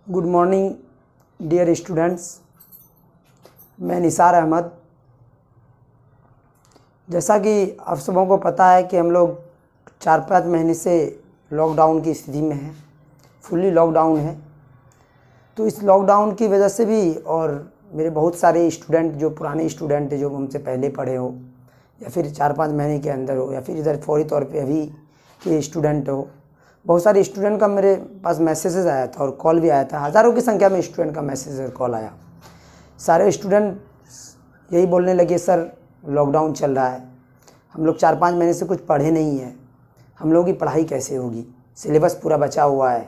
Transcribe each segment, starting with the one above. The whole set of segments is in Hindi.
Good morning dear students. मैं निसार अहमद। जैसा कि आप सबों को पता है कि हम लोग 4-5 महीने से लॉकडाउन की स्थिति में हैं, फुल्ली लॉकडाउन है। तो इस लॉकडाउन की वजह से भी और मेरे बहुत सारे स्टूडेंट जो पुराने स्टूडेंट जो हमसे पहले पढ़े हो या फिर 4-5 महीने के अंदर हो या फिर इधर फौरी तौर पे अभी के स्टूडेंट हो, बहुत सारे स्टूडेंट का मेरे पास मैसेजेस आया था और कॉल भी आया था। हज़ारों की संख्या में स्टूडेंट का मैसेज और कॉल आया। सारे स्टूडेंट यही बोलने लगे, सर लॉकडाउन चल रहा है, हम लोग 4-5 महीने से कुछ पढ़े नहीं हैं, हम लोगों की पढ़ाई कैसे होगी, सिलेबस पूरा बचा हुआ है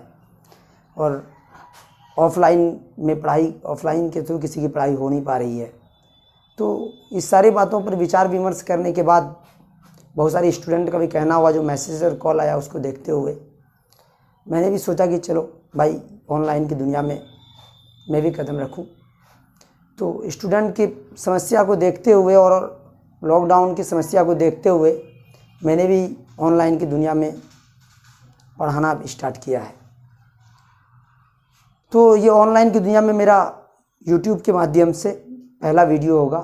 और ऑफलाइन में पढ़ाई, ऑफलाइन के थ्रू किसी की पढ़ाई हो नहीं पा रही है। तो इस सारी बातों पर विचार विमर्श करने के बाद बहुत सारे स्टूडेंट का भी कहना हुआ, जो मैसेज और कॉल आया उसको देखते हुए मैंने भी सोचा कि चलो भाई ऑनलाइन की दुनिया में मैं भी कदम रखूं। तो स्टूडेंट की समस्या को देखते हुए और लॉकडाउन की समस्या को देखते हुए मैंने भी ऑनलाइन की दुनिया में पढ़ाना स्टार्ट किया है। तो ये ऑनलाइन की दुनिया में मेरा यूट्यूब के माध्यम से पहला वीडियो होगा।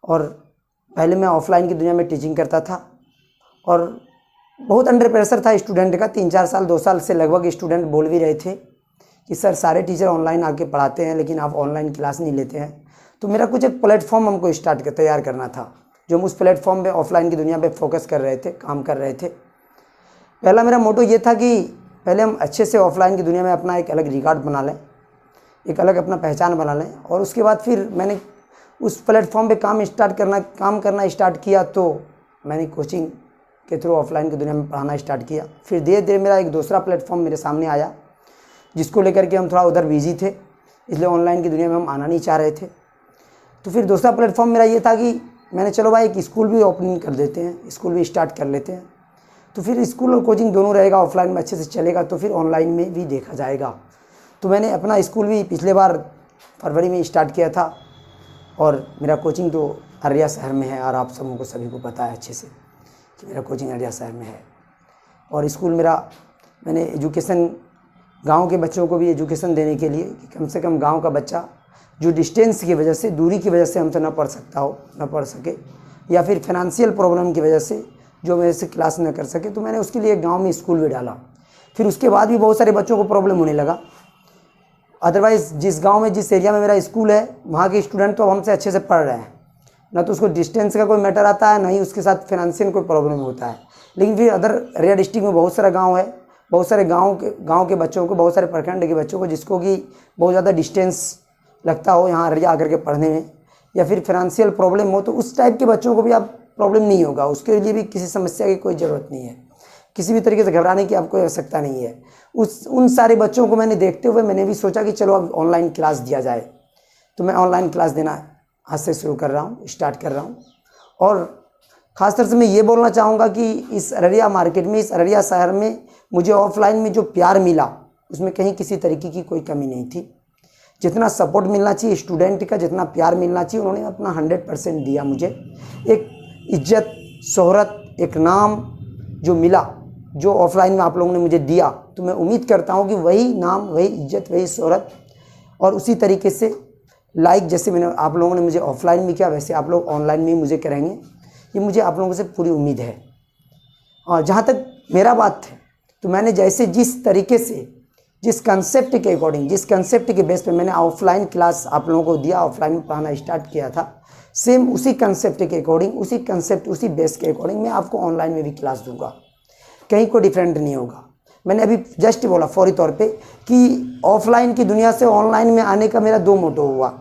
और पहले मैं ऑफलाइन की दुनिया में टीचिंग करता था और बहुत अंडर प्रेशर था स्टूडेंट का। 3-4 साल 2 साल से लगभग स्टूडेंट बोल भी रहे थे कि सर सारे टीचर ऑनलाइन आके पढ़ाते हैं लेकिन आप ऑनलाइन क्लास नहीं लेते हैं। तो मेरा कुछ एक प्लेटफॉर्म हमको तैयार करना था, जो हम उस प्लेटफॉर्म पे ऑफलाइन की दुनिया पे फोकस कर रहे थे, काम कर रहे थे। पहला मेरा मोटो ये था कि पहले हम अच्छे से ऑफलाइन की दुनिया में अपना एक अलग रिकॉर्ड बना लें, एक अलग अपना पहचान बना लें। और उसके बाद फिर मैंने उस प्लेटफॉर्म पे काम करना स्टार्ट किया। तो मैंने कोचिंग के थ्रू ऑफलाइन की दुनिया में पढ़ाना स्टार्ट किया। फिर धीरे धीरे मेरा एक दूसरा प्लेटफॉर्म मेरे सामने आया, जिसको लेकर के हम थोड़ा उधर बिजी थे, इसलिए ऑनलाइन की दुनिया में हम आना नहीं चाह रहे थे। तो फिर दूसरा प्लेटफॉर्म मेरा ये था कि मैंने चलो भाई एक स्कूल भी ओपनिंग कर देते हैं, स्कूल भी स्टार्ट कर लेते हैं। तो फिर स्कूल और कोचिंग दोनों रहेगा, ऑफलाइन में अच्छे से चलेगा तो फिर ऑनलाइन में भी देखा जाएगा। तो मैंने अपना स्कूल भी पिछले बार फरवरी में स्टार्ट किया था और मेरा कोचिंग तो अररिया शहर में है और आप सबों को सभी को पता है अच्छे से कि मेरा कोचिंग अररिया शहर में है। और स्कूल मैंने एजुकेशन गांव के बच्चों को भी एजुकेशन देने के लिए कि कम से कम गांव का बच्चा जो डिस्टेंस की वजह से, दूरी की वजह से हमसे न पढ़ सके या फिर फाइनेंशियल प्रॉब्लम की वजह से जो मेरे से क्लास न कर सके, तो मैंने उसके लिए गाँव में स्कूल भी डाला। फिर उसके बाद भी बहुत सारे बच्चों को प्रॉब्लम होने लगा। अदरवाइज़ जिस गांव में, जिस एरिया में मेरा स्कूल है, वहाँ के स्टूडेंट तो हमसे अच्छे से पढ़ रहे हैं, ना तो उसको डिस्टेंस का कोई मैटर आता है, ना ही उसके साथ फाइनेंशियल कोई प्रॉब्लम होता है। लेकिन फिर अदर अररिया डिस्ट्रिक्ट में बहुत सारा गांव है, बहुत सारे गांव के बच्चों को, बहुत सारे प्रखंड के बच्चों को जिसको कि बहुत ज़्यादा डिस्टेंस लगता हो यहाँ अररिया आकर के पढ़ने में, या फिर फाइनेंशियल प्रॉब्लम हो, तो उस टाइप के बच्चों को भी आप प्रॉब्लम नहीं होगा, उसके लिए भी किसी समस्या की कोई ज़रूरत नहीं है, किसी भी तरीके से घबराने की आपको आवश्यकता नहीं है। उन सारे बच्चों को मैंने देखते हुए मैंने भी सोचा कि चलो अब ऑनलाइन क्लास दिया जाए। तो मैं ऑनलाइन क्लास देना आज से स्टार्ट कर रहा हूँ। और ख़ासतौर से मैं ये बोलना चाहूँगा कि इस अररिया मार्केट में, इस अररिया शहर में मुझे ऑफलाइन में जो प्यार मिला उसमें कहीं किसी तरीके की कोई कमी नहीं थी। जितना सपोर्ट मिलना चाहिए स्टूडेंट का, जितना प्यार मिलना चाहिए, उन्होंने अपना 100% दिया। मुझे एक इज्जत, शोहरत, एक नाम जो मिला, जो ऑफलाइन में आप लोगों ने मुझे दिया, तो मैं उम्मीद करता हूँ कि वही नाम, वही इज्जत, वही शोहरत और उसी तरीके से लाइक जैसे मैंने आप लोगों ने मुझे ऑफलाइन में किया, वैसे आप लोग ऑनलाइन में मुझे करेंगे, ये मुझे आप लोगों से पूरी उम्मीद है। और जहाँ तक मेरा बात है, तो मैंने जैसे जिस तरीके से, जिस कंसेप्ट के अकॉर्डिंग, जिस कंसेप्ट के बेस पे मैंने ऑफलाइन क्लास आप लोगों को दिया, ऑफलाइन में पढ़ाना स्टार्ट किया था, सेम उसी कंसेप्ट के अकॉर्डिंग, उसी बेस के अकॉर्डिंग मैं आपको ऑनलाइन में भी क्लास दूंगा। कहीं कोई डिफरेंट नहीं होगा। मैंने अभी जस्ट बोला फौरी तौर पे कि ऑफलाइन की दुनिया से ऑनलाइन में आने का मेरा 2 मोटो हुआ।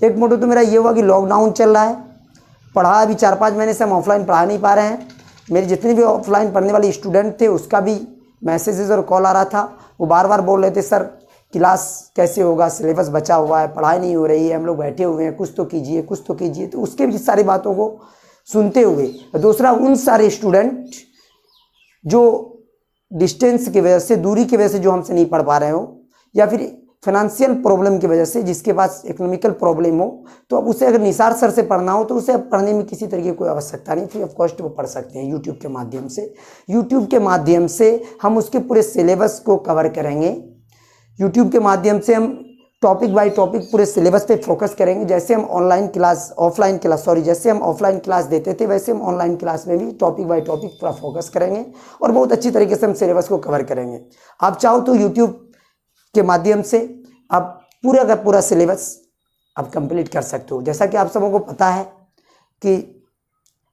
एक मोटो तो मेरा ये हुआ कि लॉकडाउन चल रहा है, पढ़ा अभी 4-5 महीने से हम ऑफलाइन पढ़ा नहीं पा रहे हैं। मेरे जितने भी ऑफलाइन पढ़ने वाले स्टूडेंट थे उसका भी मैसेजेस और कॉल आ रहा था, वो बार बार बोल रहे थे सर क्लास कैसे होगा, सिलेबस बचा हुआ है, पढ़ाई नहीं हो रही है, हम लोग बैठे हुए हैं, कुछ तो कीजिए, कुछ तो कीजिए। तो उसके भी सारी बातों को सुनते हुए, दूसरा उन सारे स्टूडेंट जो डिस्टेंस की वजह से, दूरी की वजह से जो हमसे नहीं पढ़ पा रहे हो, या फिर फाइनेंशियल प्रॉब्लम की वजह से जिसके पास इकोनॉमिकल प्रॉब्लम हो, तो अब उसे अगर निसार सर से पढ़ना हो तो उसे पढ़ने में किसी तरीके की कोई आवश्यकता नहीं, फ्री ऑफ कॉस्ट वो पढ़ सकते हैं यूट्यूब के माध्यम से। यूट्यूब के माध्यम से हम उसके पूरे सिलेबस को कवर करेंगे, यूट्यूब के माध्यम से हम टॉपिक बाय टॉपिक पूरे सिलेबस पे फोकस करेंगे। जैसे हम जैसे हम ऑफलाइन क्लास देते थे, वैसे हम ऑनलाइन क्लास में भी टॉपिक बाय टॉपिक पूरा फोकस करेंगे और बहुत अच्छी तरीके से हम सिलेबस को कवर करेंगे। आप चाहो तो यूट्यूब के माध्यम से आप पूरा का पूरा सिलेबस आप कंप्लीट कर सकते हो। जैसा कि आप सबों को पता है कि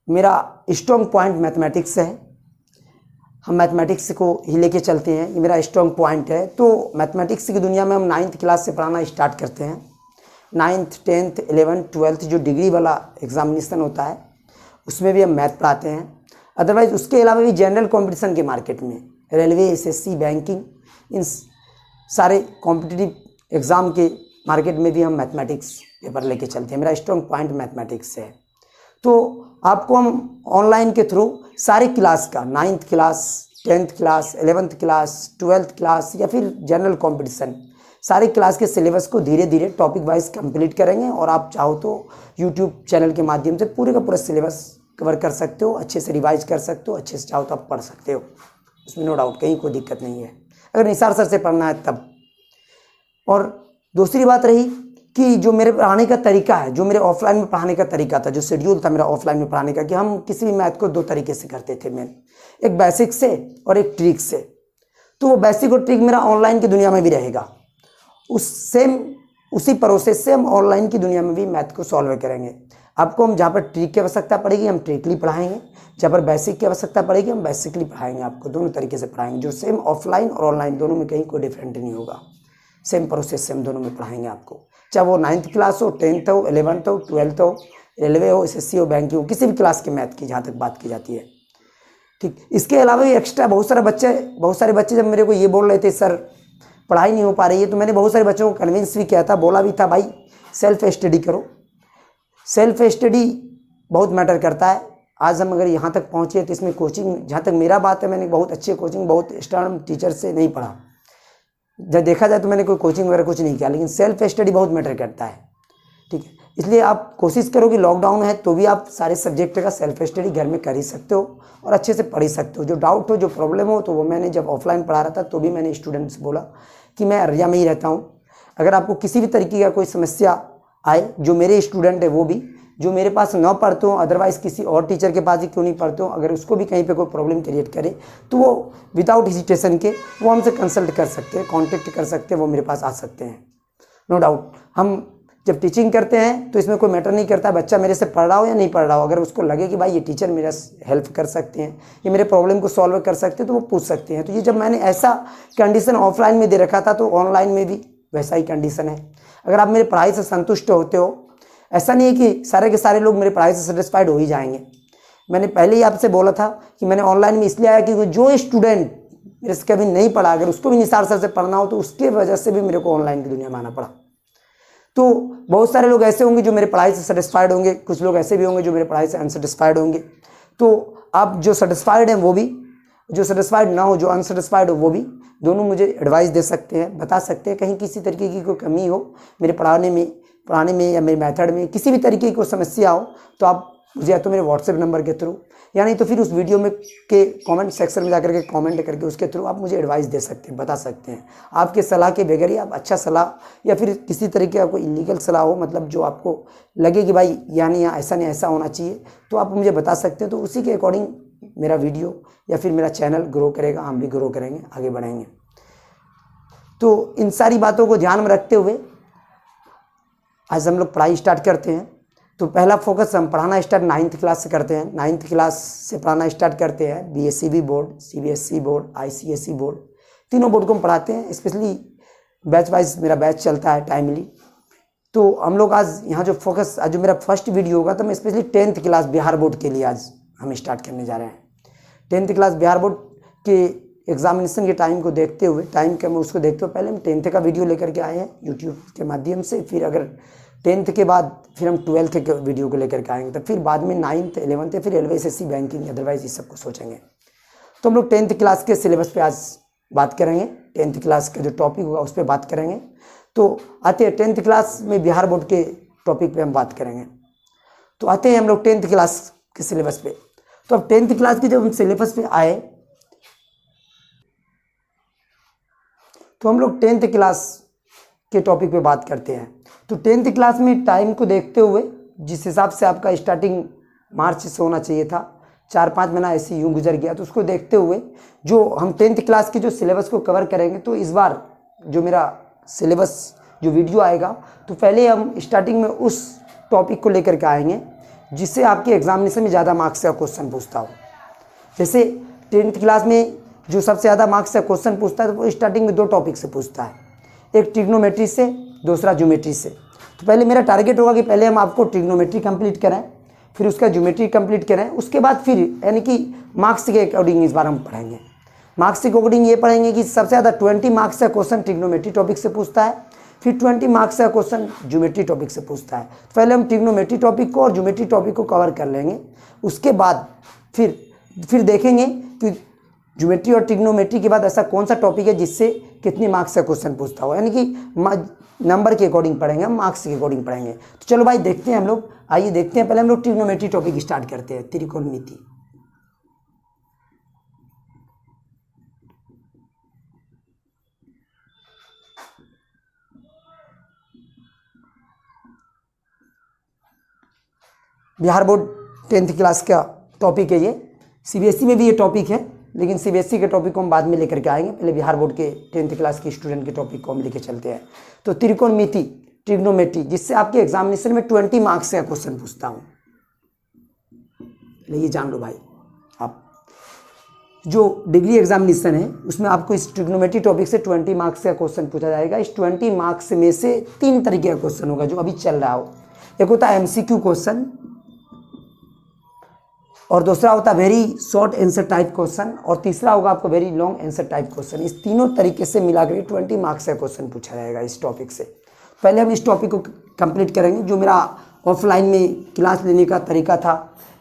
मेरा स्ट्रॉन्ग पॉइंट मैथमेटिक्स है, हम मैथमेटिक्स को ही लेके चलते हैं, ये मेरा स्ट्रॉन्ग पॉइंट है। तो मैथमेटिक्स की दुनिया में हम 9th क्लास से पढ़ाना स्टार्ट करते हैं। 9th 10th 11th 12th जो डिग्री वाला एग्जामिनेशन होता है उसमें भी हम मैथ पढ़ाते हैं। अदरवाइज उसके अलावा भी जनरल कंपटीशन के मार्केट में रेलवे, एसएससी, बैंकिंग, इन सारे कॉम्पिटिटिव एग्ज़ाम के मार्केट में भी हम मैथमेटिक्स पेपर लेके चलते हैं। मेरा स्ट्रॉन्ग पॉइंट मैथमेटिक्स है। तो आपको हम ऑनलाइन के थ्रू सारे क्लास का 9th class, 10th class, 11th class, 12th class या फिर जनरल कंपटीशन सारे क्लास के सिलेबस को धीरे धीरे टॉपिक वाइज कंप्लीट करेंगे। और आप चाहो तो यूट्यूब चैनल के माध्यम से पूरे का पूरा सिलेबस कवर कर सकते हो, अच्छे से रिवाइज कर सकते हो, अच्छे से चाहो तो आप पढ़ सकते हो, उसमें नो डाउट, कहीं कोई दिक्कत नहीं है अगर निसार सर से पढ़ना है तब। और दूसरी बात रही कि जो मेरे पढ़ाने का तरीका है, जो मेरे ऑफलाइन में पढ़ाने का तरीका था, जो शेड्यूल था मेरा ऑफलाइन में पढ़ाने का, कि हम किसी भी मैथ को 2 तरीके से करते थे मैन, एक बेसिक से और एक ट्रिक से। तो वो बेसिक और ट्रिक मेरा ऑनलाइन की दुनिया में भी रहेगा। उसी प्रोसेस से हम ऑनलाइन की दुनिया में भी मैथ को सॉल्व करेंगे। आपको हम जहाँ पर ट्रिक की आवश्यकता पड़ेगी हम ट्रिकली पढ़ाएंगे, जहाँ पर बेसिक की आवश्यकता पड़ेगी हम बेसिकली पढ़ाएंगे। आपको दोनों तरीके से पढ़ाएंगे, जो सेम ऑफलाइन और ऑनलाइन दोनों में कहीं कोई डिफरेंट नहीं होगा। सेम प्रोसेस से हम दोनों में पढ़ाएंगे आपको, चाहे वो 9th क्लास हो, 10th हो, 11th हो, 12th हो, रेलवे हो, एसएससी हो, बैंकिंग हो, किसी भी क्लास के मैथ की जहाँ तक बात की जाती है। ठीक, इसके अलावा भी एक्स्ट्रा बहुत सारे बच्चे जब मेरे को ये बोल रहे थे सर पढ़ाई नहीं हो पा रही है, तो मैंने बहुत सारे बच्चों को कन्विंस भी किया था, बोला भी था भाई सेल्फ स्टडी करो। सेल्फ स्टडी बहुत मैटर करता है। आज हम अगर यहाँ तक पहुँचे तो इसमें कोचिंग, जहाँ तक मेरा बात है, मैंने बहुत अच्छे कोचिंग, बहुत स्टर्न टीचर से नहीं पढ़ा। जब देखा जाए तो मैंने कोई कोचिंग वगैरह कुछ नहीं किया, लेकिन सेल्फ स्टडी बहुत मैटर करता है। ठीक है, इसलिए आप कोशिश करो कि लॉकडाउन है तो भी आप सारे सब्जेक्ट का सेल्फ स्टडी घर में कर ही सकते हो और अच्छे से पढ़ ही सकते हो। जो डाउट हो, जो प्रॉब्लम हो, तो वो मैंने जब ऑफलाइन पढ़ा रहा था तो भी मैंने स्टूडेंट्स बोला कि मैं अररिया में ही रहता हूँ, अगर आपको किसी भी तरीके का कोई समस्या आए, जो मेरे स्टूडेंट है वो भी, जो मेरे पास न पढ़ते हो, अदरवाइज़ किसी और टीचर के पास ही क्यों नहीं पढ़ते हो, अगर उसको भी कहीं पे कोई प्रॉब्लम क्रिएट करे तो वो विदाउट हेजिटेशन के वो हमसे कंसल्ट कर सकते हैं, कांटेक्ट कर सकते हैं, वो मेरे पास आ सकते हैं। नो डाउट, हम जब टीचिंग करते हैं तो इसमें कोई मैटर नहीं करता बच्चा मेरे से पढ़ रहा हो या नहीं पढ़ रहा हो। अगर उसको लगे कि भाई ये टीचर मेरा हेल्प कर सकते हैं, ये मेरे प्रॉब्लम को सॉल्व कर सकते हैं, तो वो पूछ सकते हैं। तो ये जब मैंने ऐसा कंडीशन ऑफलाइन में दे रखा था तो ऑनलाइन में भी वैसा ही कंडीशन है। अगर आप मेरी पढ़ाई से संतुष्ट होते हो, ऐसा नहीं है कि सारे के सारे लोग मेरे पढ़ाई से सेटिस्फाइड हो ही जाएंगे। मैंने पहले ही आपसे बोला था कि मैंने ऑनलाइन में इसलिए आया कि जो स्टूडेंट मेरे से कभी नहीं पढ़ा, अगर उसको भी निसार सर से पढ़ना हो तो उसके वजह से भी मेरे को ऑनलाइन की दुनिया में आना पड़ा। तो बहुत सारे लोग ऐसे होंगे जो मेरे पढ़ाई से सेटिस्फाइड होंगे, कुछ लोग ऐसे भी होंगे जो मेरे पढ़ाई से अनसेटिस्फाइड होंगे। तो आप जो सेटिस्फाइड हैं वो भी, जो सेटिस्फाइड ना हो, जो अनसेटिस्फाइड हो वो भी, दोनों मुझे एडवाइस दे सकते हैं, बता सकते हैं। कहीं किसी तरीके की कोई कमी हो मेरे पढ़ाने में या मेरे मेथड में किसी भी तरीके की कोई समस्या हो तो आप मुझे या तो मेरे व्हाट्सएप नंबर के थ्रू या नहीं तो फिर उस वीडियो में के कमेंट सेक्शन में जाकर के कमेंट करके उसके थ्रू आप मुझे एडवाइस दे सकते हैं, बता सकते हैं। आपके सलाह के बगैर ही आप अच्छा सलाह या फिर किसी तरीके का कोई इलीगल सलाह हो, मतलब जो आपको लगे कि भाई यानी ऐसा नहीं ऐसा होना चाहिए, तो आप मुझे बता सकते हैं। तो उसी के अकॉर्डिंग मेरा वीडियो या फिर मेरा चैनल ग्रो करेगा, हम भी ग्रो करेंगे, आगे बढ़ेंगे। तो इन सारी बातों को ध्यान में रखते हुए आज हम लोग पढ़ाई स्टार्ट करते हैं। तो पहला फोकस हम पढ़ाना स्टार्ट 9th क्लास से करते हैं। 9th क्लास से पढ़ाना स्टार्ट करते हैं। BSCB board, CBSE board, ICSE board, तीनों बोर्ड को हम पढ़ाते हैं। स्पेशली बैच वाइज मेरा बैच चलता है टाइमली। तो हम लोग आज यहाँ जो फोकस, आज जो मेरा फर्स्ट वीडियो होगा तो मैं specially 10th class Bihar board के लिए आज हम स्टार्ट करने जा रहे हैं। 10th क्लास बिहार बोर्ड के एग्जामिनेशन के टाइम को देखते हुए, टाइम के उसको देखते हुए पहले हम 10th का वीडियो लेकर के आए हैं यूट्यूब के माध्यम से। फिर अगर 10th के बाद फिर हम 12th के वीडियो को लेकर के आएंगे, तो फिर बाद में 9th 11th फिर रेलवे, एसएससी, बैंकिंग, अदरवाइज इस सबको सोचेंगे। तो हम लोग 10th क्लास के सिलेबस पे आज बात करेंगे। 10th क्लास का जो टॉपिक होगा उस पर बात करेंगे। तो आते हैं 10th क्लास में बिहार बोर्ड के टॉपिक पे हम बात करेंगे। तो आते हैं हम लोग 10th क्लास के सिलेबस पे। तो अब 10th क्लास के जब हम सिलेबस पे आए तो हम लोग 10th क्लास के टॉपिक पे बात करते हैं। तो 10th क्लास में टाइम को देखते हुए जिस हिसाब से आपका स्टार्टिंग मार्च से होना चाहिए था, 4-5 महीना ऐसे यूँ गुजर गया, तो उसको देखते हुए जो हम 10th क्लास के जो सिलेबस को कवर करेंगे, तो इस बार जो मेरा सिलेबस जो वीडियो आएगा, तो पहले हम स्टार्टिंग में उस टॉपिक को लेकर के आएंगे जिससे आपके एग्जामिनेशन में ज़्यादा मार्क्स का क्वेश्चन पूछता हो। जैसे 10th क्लास में जो सबसे ज़्यादा मार्क्स का क्वेश्चन पूछता है, तो वो स्टार्टिंग में 2 टॉपिक से पूछता है, एक ट्रिग्नोमेट्री से, दूसरा ज्योमेट्री से। तो पहले मेरा टारगेट होगा कि पहले हम आपको ट्रिग्नोमेट्री कंप्लीट करें, फिर उसका ज्योमेट्री कंप्लीट करें, उसके बाद फिर यानी कि मार्क्स के अकॉर्डिंग इस बार हम पढ़ेंगे। मार्क्स के अकॉर्डिंग ये पढ़ेंगे कि सबसे ज़्यादा 20 मार्क्स का क्वेश्चन ट्रिग्नोमेट्री टॉपिक से पूछता है, फिर 20 मार्क्स का क्वेश्चन ज्योमेट्री टॉपिक से पूछता है। तो पहले हम ट्रिग्नोमेट्री टॉपिक को और ज्योमेट्री टॉपिक को कवर कर लेंगे, उसके बाद फिर देखेंगे कि ज्योमेट्री और ट्रिग्नोमेट्री के बाद ऐसा कौन सा टॉपिक है जिससे कितने मार्क्स का क्वेश्चन पूछता हो, यानी कि नंबर के अकॉर्डिंग पढ़ेंगे, हम मार्क्स के अकॉर्डिंग पढ़ेंगे। तो चलो भाई देखते हैं हम लोग, आइए देखते हैं। पहले हम लोग ट्रिग्नोमेट्री टॉपिक स्टार्ट करते हैं, त्रिकोणमिति। बिहार बोर्ड 10th क्लास का टॉपिक है ये, सीबीएसई में भी ये टॉपिक है, लेकिन सीबीएसई के टॉपिक को हम बाद में लेकर के आएंगे। पहले बिहार बोर्ड के 10th क्लास के स्टूडेंट के टॉपिक को हम लेकर चलते हैं। तो त्रिकोणमिति, ट्रिग्नोमेट्री, जिससे आपके एग्जामिनेशन में 20 मार्क्स का क्वेश्चन पूछता हूँ। ये जान लो भाई, आप जो डिग्री एग्जामिनेशन है उसमें आपको इस ट्रिग्नोमेट्री टॉपिक से 20 मार्क्स का क्वेश्चन पूछा जाएगा। इस 20 मार्क्स में से 3 तरीके का क्वेश्चन होगा जो अभी चल रहा हो। एक होता है MCQ क्वेश्चन, और दूसरा होता है very short answer type question, और तीसरा होगा आपको very long answer type question. इस तीनों तरीके से मिलाकर 20 मार्क्स का क्वेश्चन पूछा जाएगा इस टॉपिक से। पहले हम इस टॉपिक को कंप्लीट करेंगे। जो मेरा ऑफलाइन में क्लास लेने का तरीका था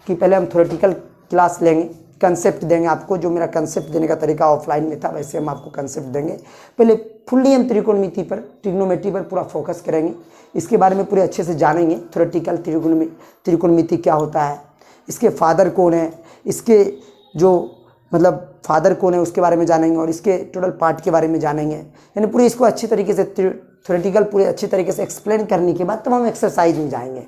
कि पहले हम थ्योरेटिकल क्लास लेंगे, कंसेप्ट देंगे आपको। जो मेरा कंसेप्ट देने का तरीका ऑफलाइन में था, वैसे हम आपको कंसेप्ट देंगे। पहले फुल्ली हम त्रिकोणमिति पर, ट्रिग्नोमेट्री पर पूरा फोकस करेंगे, इसके बारे में पूरे अच्छे से जानेंगे। थ्योरेटिकल त्रिकोणमिति क्या होता है, इसके फादर कौन है, इसके जो मतलब फादर कौन है उसके बारे में जानेंगे, और इसके टोटल पार्ट के बारे में जानेंगे। यानी पूरे इसको अच्छी तरीके से थ्योरेटिकल पूरे अच्छी तरीके से एक्सप्लेन करने के बाद तब हम एक्सरसाइज में जाएंगे।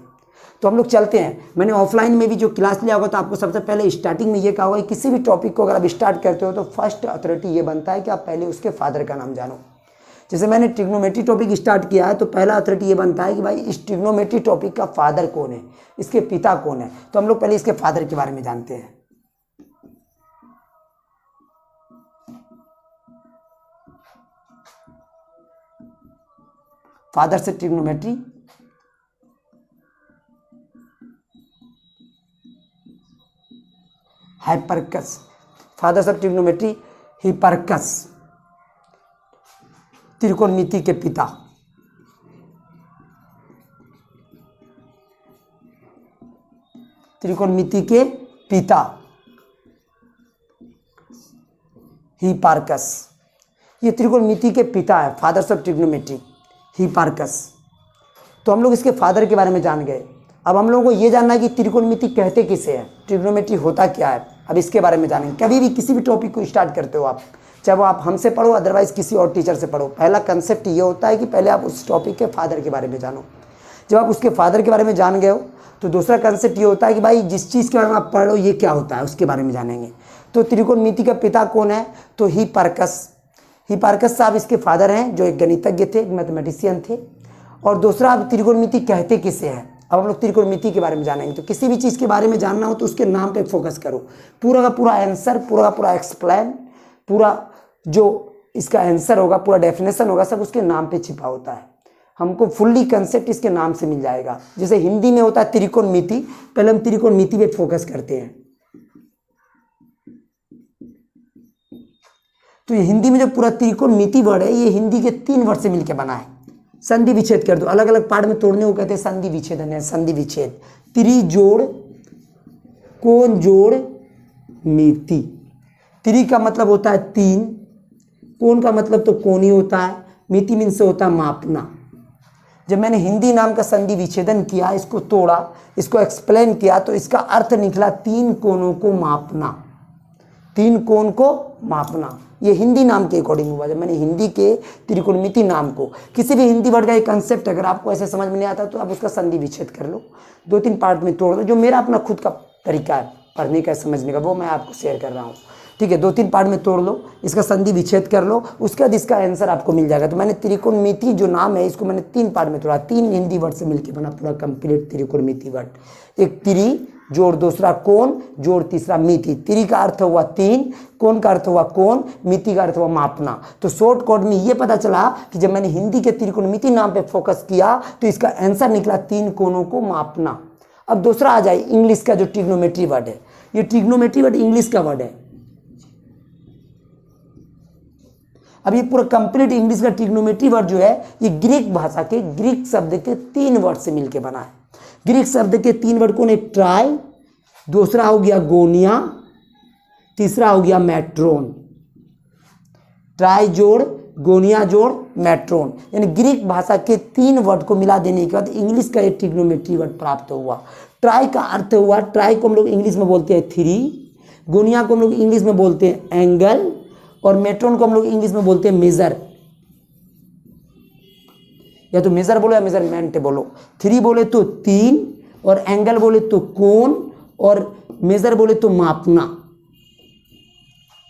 तो हम लोग चलते हैं। मैंने ऑफलाइन में भी जो क्लास लिया होगा, तो आपको सबसे पहले स्टार्टिंग में ये कहा होगा कि किसी भी टॉपिक को अगर आप स्टार्ट करते हो तो फर्स्ट अथॉरिटी ये बनता है कि आप पहले उसके फादर का नाम जानो। जैसे मैंने ट्रिग्नोमेट्री टॉपिक स्टार्ट किया है, तो पहला अथॉरिटी ये बनता है कि भाई इस ट्रिग्नोमेट्री टॉपिक का फादर कौन है, इसके पिता कौन है। तो हम लोग पहले इसके फादर के बारे में जानते हैं। फादर से ट्रिग्नोमेट्री, हाइपरकस, फादर ऑफ ट्रिग्नोमेट्री हिपरकस, त्रिकोणमिति के पिता। त्रिकोणमिति के पिता हिपार्कस, ये त्रिकोणमिति के पिता है, फादर्स ऑफ ट्रिग्नोमेट्री हिपार्कस। तो हम लोग इसके फादर के बारे में जान गए। अब हम लोगों को ये जानना है कि त्रिकोणमिति कहते किसे हैं, ट्रिग्नोमेट्री होता क्या है। अब इसके बारे में जानेंगे। कभी भी किसी भी टॉपिक को स्टार्ट करते हो आप, चाहे वो आप हमसे पढ़ो, अदरवाइज किसी और टीचर से पढ़ो, पहला कंसेप्ट ये होता है कि पहले आप उस टॉपिक के फादर के बारे में जानो। जब आप उसके फादर के बारे में जान गए हो, तो दूसरा कंसेप्ट ये होता है कि भाई जिस चीज़ के बारे में आप पढ़ रहे हो ये क्या होता है, उसके बारे में जानेंगे। तो त्रिकोणमिति का पिता कौन है, तो हिपार्कस। हिपार्कस साहब इसके फादर हैं, जो एक गणितज्ञ थे, एक मैथमेटिशियन थे। और दूसरा, अब त्रिकोणमिति कहते किसे हैं। अब हम लोग त्रिकोणमिति के बारे में जानेंगे। तो किसी भी चीज़ के बारे में जानना हो तो उसके नाम पे फोकस करो। पूरा का पूरा आंसर, पूरा का पूरा एक्सप्लेन, पूरा जो इसका आंसर होगा, पूरा डेफिनेशन होगा, सब उसके नाम पे छिपा होता है। हमको फुल्ली कंसेप्ट इसके नाम से मिल जाएगा। जैसे हिंदी में होता है त्रिकोणमिति, पहले हम त्रिकोणमिति पे फोकस करते हैं। तो ये हिंदी में जो पूरा त्रिकोणमिति वर्ड है, ये हिंदी के 3 वर्ड से मिलकर बना है। संधि विच्छेद कर दो, अलग अलग पार्ट में तोड़ने को कहते हैं संधि विच्छेदन है। संधि विच्छेद, त्रि जोड़ कोण जोड़ मिति। त्रि का मतलब होता है 3, कोण का मतलब तो कोणी होता है, मिति मीन से होता है मापना। जब मैंने हिंदी नाम का संधि विच्छेदन किया, इसको तोड़ा, इसको एक्सप्लेन किया, तो इसका अर्थ निकला 3 कोणों को मापना। 3 कोण को मापना। ये हिंदी नाम के अकॉर्डिंग हुआ। जब मैंने हिंदी के त्रिकोणमिति नाम को, किसी भी हिंदी वर्ड का एक कंसेप्ट अगर आपको ऐसे समझ में नहीं आता तो आप उसका संधि विच्छेद कर लो, 2-3 पार्ट में तोड़ दो। जो मेरा अपना खुद का तरीका है पढ़ने का, समझने का, वो मैं आपको शेयर कर रहा हूँ। ठीक है, 2-3 पार्ट में तोड़ लो, इसका संधि विच्छेद कर लो, उसके बाद इसका आंसर आपको मिल जाएगा। तो मैंने त्रिकोणमिति जो नाम है इसको मैंने 3 पार्ट में तोड़ा, 3 हिंदी वर्ड से मिलकर बना पूरा कंप्लीट त्रिकोणमिति वर्ड। एक त्रि जोड़ दूसरा कोण जोड़ तीसरा मिति। त्रि का अर्थ हुआ 3, कोण का अर्थ हुआ कोण, मिति का अर्थ हुआ मापना। तो शॉर्ट कोड में ये पता चला कि जब मैंने हिंदी के त्रिकोणमिति नाम पे फोकस किया तो इसका आंसर निकला 3 कोणों को मापना। अब दूसरा आ जाए इंग्लिश का जो ट्रिग्नोमेट्री वर्ड है। ये ट्रिग्नोमेट्री वर्ड इंग्लिश का वर्ड है। अब ये पूरा कंप्लीट इंग्लिश का ट्रिग्नोमेट्री वर्ड जो है ये ग्रीक भाषा के ग्रीक शब्द के 3 वर्ड से मिलकर बना है। ग्रीक शब्द के 3 वर्ड कौन है? ट्राई, दूसरा हो गया गोनिया, तीसरा हो गया मैट्रोन। ट्राई जोड़ गोनिया जोड़ मैट्रोन, यानी ग्रीक भाषा के 3 वर्ड को मिला देने के बाद इंग्लिश का एक ट्रिग्नोमेट्री वर्ड प्राप्त हुआ। ट्राई का अर्थ हुआ, ट्राई को हम लोग इंग्लिश में बोलते हैं 3, गोनिया को हम लोग इंग्लिश में बोलते हैं एंगल, और मैट्रोन को हम लोग इंग्लिश में बोलते हैं मेजर। या तो मेजर बोलो या मेजरमेंट बोलो। 3 बोले तो 3, और एंगल बोले तो कोण, और मेजर बोले तो मापना।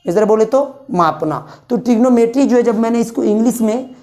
मेजर बोले तो मापना। तो ट्रिग्नोमेट्री जो है, जब मैंने इसको इंग्लिश में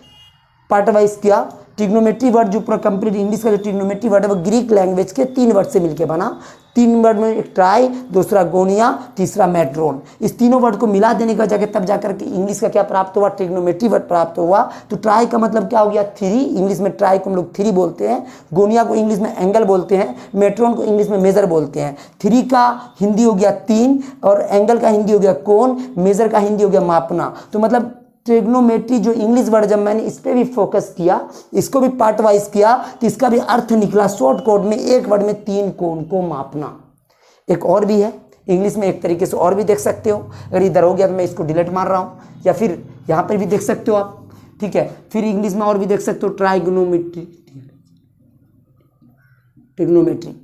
पार्ट वाइज किया, ट्रिग्नोमेट्री वर्ड जो पूरा कंप्लीट इंग्लिश का जो ट्रिग्नोमेट्री वर्ड है वो ग्रीक लैंग्वेज के 3 वर्ड से मिलकर बना। 3 वर्ड में एक ट्राई, दूसरा गोनिया, तीसरा मैट्रोन। इस तीनों वर्ड को मिला देने का जाके तब जाकर के इंग्लिश का क्या प्राप्त हुआ? ट्रिग्नोमेट्री वर्ड प्राप्त हुआ। तो ट्राई का मतलब क्या हो गया? 3। इंग्लिश में ट्राई को हम लोग 3 बोलते हैं, गोनिया को इंग्लिश में एंगल बोलते हैं, मैट्रोन को इंग्लिश में मेजर बोलते हैं। 3 का हिंदी हो गया 3, और एंगल का हिंदी हो गया कोण, मेजर का हिंदी हो गया मापना। तो मतलब ट्रिग्नोमेट्री जो इंग्लिश वर्ड, जब मैंने इस पर भी फोकस किया, इसको भी पार्ट वाइज किया, तो इसका भी अर्थ निकला शॉर्ट कोड में एक वर्ड में 3 कोण को मापना। एक और भी है इंग्लिश में, एक तरीके से और भी देख सकते हो। अगर इधर हो गया तो मैं इसको डिलीट मार रहा हूँ, या फिर यहाँ पर भी देख सकते हो आप। ठीक है, फिर इंग्लिश में और भी देख सकते हो ट्राइग्नोमेट्री, ट्रिग्नोमेट्री।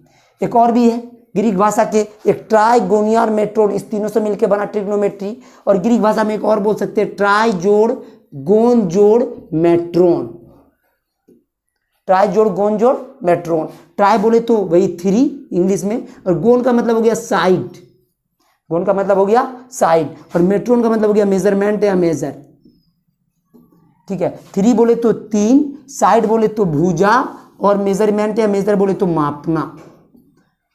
एक और भी है ग्रीक भाषा के, एक ट्राई, गोनिया और मैट्रोन, इस तीनों से मिलकर बना ट्रिग्नोमेट्री। और ग्रीक भाषा में एक और बोल सकते हैं ट्राई जोड़ गोन जोड़ मैट्रोन। ट्राई जोड़ गोन जोड़ मैट्रोन। ट्राई बोले तो वही 3 इंग्लिश में, और गोन का मतलब हो गया साइड, गोन का मतलब हो गया साइड, और मैट्रोन का मतलब हो गया मेजरमेंट या मेजर। ठीक है, 3 बोले तो 3, साइड बोले तो भुजा, और मेजरमेंट या मेजर बोले तो मापना।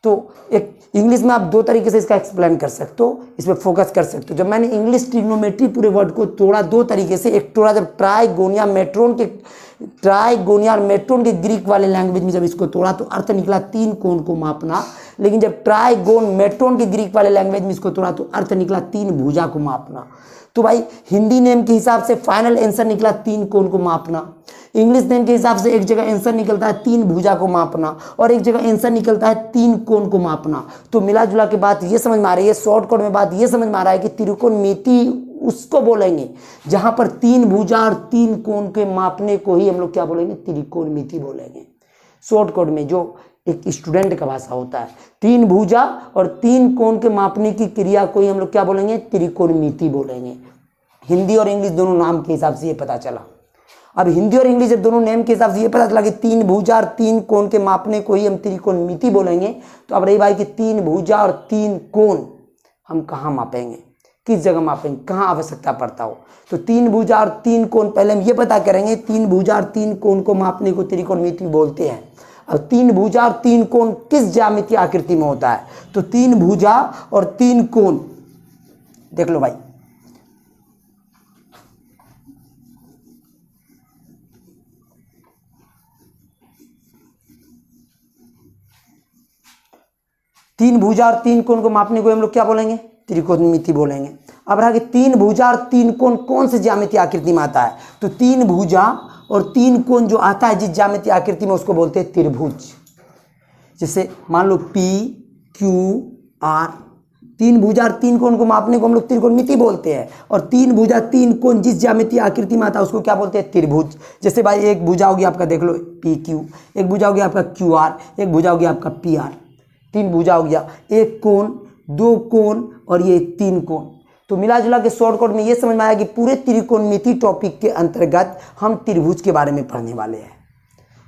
तो एक इंग्लिश में आप 2 तरीके से इसका एक्सप्लेन कर सकते हो, इस पर फोकस कर सकते हो। जब मैंने इंग्लिश ट्रिग्नोमेट्री पूरे वर्ड को तोड़ा 2 तरीके से, एक तोड़ा जब ट्राई गोनिया मैट्रोन के, ट्राई गोनिया और मैट्रोन के ग्रीक वाले लैंग्वेज में जब इसको तोड़ा तो अर्थ निकला 3 कोण को मापना। लेकिन जब ट्राई गोन मैट्रोन के ग्रीक वाले लैंग्वेज में इसको तोड़ा तो अर्थ निकला 3 भुजा को मापना। तो भाई हिंदी नेम के हिसाब से फाइनल आंसर निकला 3 कोण को मापना। इंग्लिश नेम के हिसाब से एक जगह आंसर निकलता है 3 भुजा को मापना, और एक जगह आंसर निकलता है 3 कोण को मापना। तो मिला जुला के बात ये समझ में आ रही है, शॉर्ट कोड में बात ये समझ में आ रहा है कि त्रिकोणमिति उसको बोलेंगे जहां पर 3 भुजा और 3 कोण के मापने को ही हम लोग क्या बोलेंगे? त्रिकोणमिति बोलेंगे। शॉर्ट कोड में जो एक स्टूडेंट का भाषा होता है, 3 भुजा और 3 कोण के मापने की क्रिया को ही हम लोग क्या बोलेंगे? त्रिकोणमिति बोलेंगे। हिंदी और इंग्लिश दोनों नाम के हिसाब से ये पता चला। अब हिंदी और इंग्लिश जब दोनों नेम के हिसाब से ये पता चला कि 3 भुजा और 3 कोण के मापने को ही हम त्रिकोणमिति बोलेंगे, तो अब रही बात कि 3 भुजा और 3 कोण हम कहाँ मापेंगे, किस जगह मापेंगे, कहाँ आवश्यकता पड़ता हो। तो 3 भुजा और 3 कोण पहले हम ये पता करेंगे, 3 भुजा और 3 कोण को मापने को त्रिकोणमिति बोलते हैं। अब 3 भुजा और 3 कोण किस ज्यामितीय आकृति में होता है? तो 3 भुजा और 3 कोण देख लो भाई, तीन भुजा और 3 कोण को मापने को हम लोग क्या बोलेंगे? त्रिकोणमिति बोलेंगे। अब रहा कि 3 भुजा और 3 कोण कौन से ज्यामितीय आकृति में आता है? तो 3 भुजा और 3 कोण जो आता है जिस ज्यामितीय आकृति में उसको बोलते हैं त्रिभुज। जैसे मान लो P Q R, 3 भुजा और 3 कोण को मापने को हम लोग त्रिकोणमिति बोलते हैं, और 3 भुजा 3 कोण जिस ज्यामितीय आकृति में आता है उसको क्या बोलते हैं? त्रिभुज। जैसे भाई एक भुजा हो गया आपका, देख लो PQ, एक भुजा हो गया आपका QR, एक भुजा हो गया आपका PR। 3 भुजा हो गया, एक कोण, 2 कोण और ये 3 कोण। तो मिला जुला के शॉर्टकट में ये समझ में आया कि पूरे त्रिकोणमिति टॉपिक के अंतर्गत हम त्रिभुज के बारे में पढ़ने वाले हैं।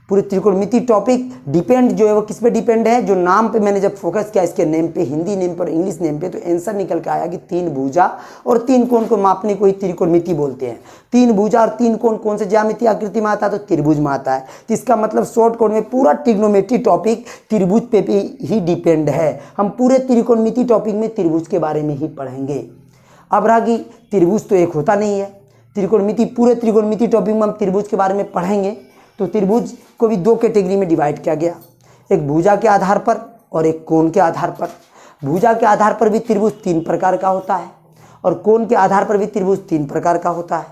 पूरे त्रिकोणमिति टॉपिक डिपेंड जो है वो किस पे डिपेंड है, जो नाम पे मैंने जब फोकस किया इसके नेम पे, हिंदी नेम पर, इंग्लिश नेम पे, तो आंसर निकल के आया कि 3 भुजा और 3 कोण को मापने को ही त्रिकोणमिति बोलते हैं। 3 भुजा और 3 कोण कौन से ज्यामितीय आकृति में आता है, तो त्रिभुज में आता है। तो इसका मतलब शॉर्टकट में पूरा ट्रिग्नोमेट्री टॉपिक त्रिभुज पे ही डिपेंड है। हम पूरे त्रिकोणमिति टॉपिक में त्रिभुज के बारे में ही पढ़ेंगे। अब रहा कि त्रिभुज तो एक होता नहीं है, त्रिकोणमिति, पूरे त्रिकोणमिति टॉपिक में हम त्रिभुज के बारे में पढ़ेंगे। तो त्रिभुज को भी 2 कैटेगरी में डिवाइड किया गया, एक भुजा के आधार पर और एक कोण के आधार पर। भुजा के आधार पर भी त्रिभुज 3 प्रकार का होता है और कोण के आधार पर भी त्रिभुज 3 प्रकार का होता है।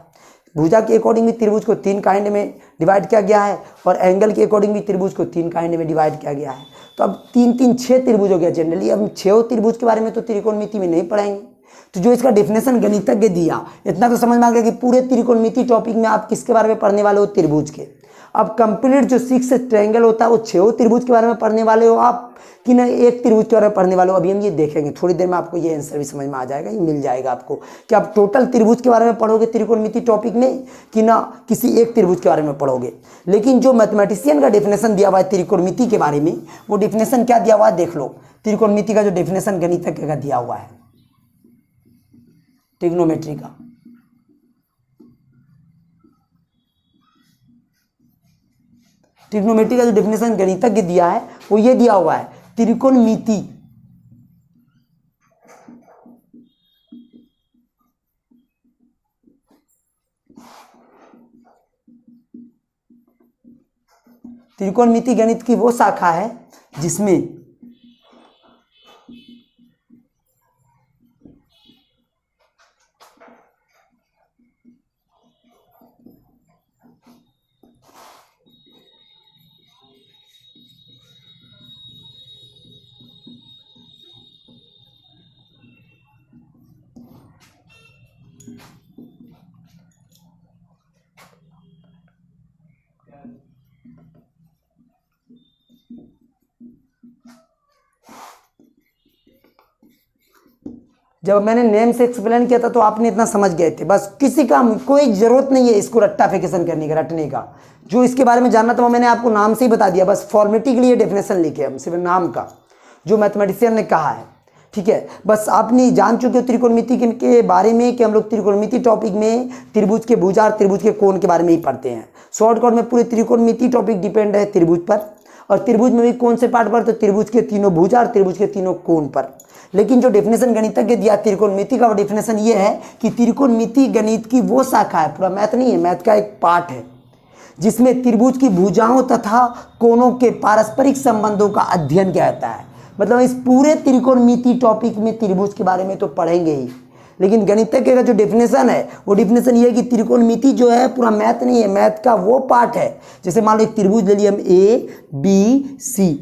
भुजा के अकॉर्डिंग भी त्रिभुज को 3 काइंड में डिवाइड किया गया है और एंगल के अकॉर्डिंग भी त्रिभुज को 3 काइंड में डिवाइड किया गया है। तो अब 3 3 6 त्रिभुज हो गया जनरली। अब 6 त्रिभुज के बारे में तो त्रिकोणमिति में नहीं पढ़ेंगे। तो जो इसका डेफिनेशन गणितज्ञ दिया, इतना तो समझ में आ गया कि पूरे त्रिकोणमिति टॉपिक में आप किसके बारे में पढ़ने वाले हो, त्रिभुज के। अब कंप्लीट जो 6 ट्रायंगल होता है वो 6 त्रिभुज के बारे में पढ़ने वाले हो आप कि ना एक त्रिभुज के बारे में पढ़ने वाले हो। अभी हम ये देखेंगे, थोड़ी देर में आपको ये आंसर भी समझ में आ जाएगा, ये मिल जाएगा आपको कि आप टोटल त्रिभुज के बारे में पढ़ोगे त्रिकोणमिति टॉपिक में कि ना किसी एक त्रिभुज के बारे में पढ़ोगे। लेकिन जो मैथमेटिशियन का डेफिनेशन दिया हुआ है त्रिकोणमिति के बारे में, वो डेफिनेशन क्या दिया हुआ है देख लो। त्रिकोणमिति का जो डेफिनेशन गणितज्ञ का दिया हुआ है ट्रिग्नोमेट्री का, ट्रिग्नोमेट्री का जो डेफिनेशन गणितज्ञ दिया है वो ये दिया हुआ है, त्रिकोणमिति त्रिकोणमिति गणित की वो शाखा है जिसमें जब मैंने नेम से एक्सप्लेन किया था तो आपने इतना समझ गए थे। बस किसी का कोई ज़रूरत नहीं है इसको रट्टाफिकेशन करने का, रटने का। जो इसके बारे में जानना था वो मैंने आपको नाम से ही बता दिया। बस फॉर्मेलिटी के लिए डेफिनेशन लिखे हम सिर्फ नाम का, जो मैथमेटिशियन ने कहा है, ठीक है। बस आपने जान चुके हो त्रिकोणमिति के बारे में कि हम लोग त्रिकोणमिति टॉपिक में त्रिभुज के भुजा और त्रिभुज के कोण के बारे में ही पढ़ते हैं। शॉर्टकट में पूरे त्रिकोणमिति टॉपिक डिपेंड है त्रिभुज पर, और त्रिभुज में भी कौन से पार्ट पर, तो त्रिभुज के तीनों भुजा और त्रिभुज के तीनों कोण पर। लेकिन जो डेफिनेशन गणितज्ञ दिया त्रिकोणमिति का, वो डेफिनेशन ये है कि त्रिकोणमिति गणित की वो शाखा है, पूरा मैथ नहीं है, मैथ का एक पार्ट है, जिसमें त्रिभुज की भुजाओं तथा कोणों के पारस्परिक संबंधों का अध्ययन किया जाता है। मतलब इस पूरे त्रिकोणमिति टॉपिक में त्रिभुज के बारे में तो पढ़ेंगे ही, लेकिन गणितज्ञ का जो डेफिनेशन है वो डेफिनेशन ये है कि त्रिकोणमिति जो है पूरा मैथ नहीं है, मैथ का वो पार्ट है। जैसे मान लो एक त्रिभुज ले लिए हम ABC,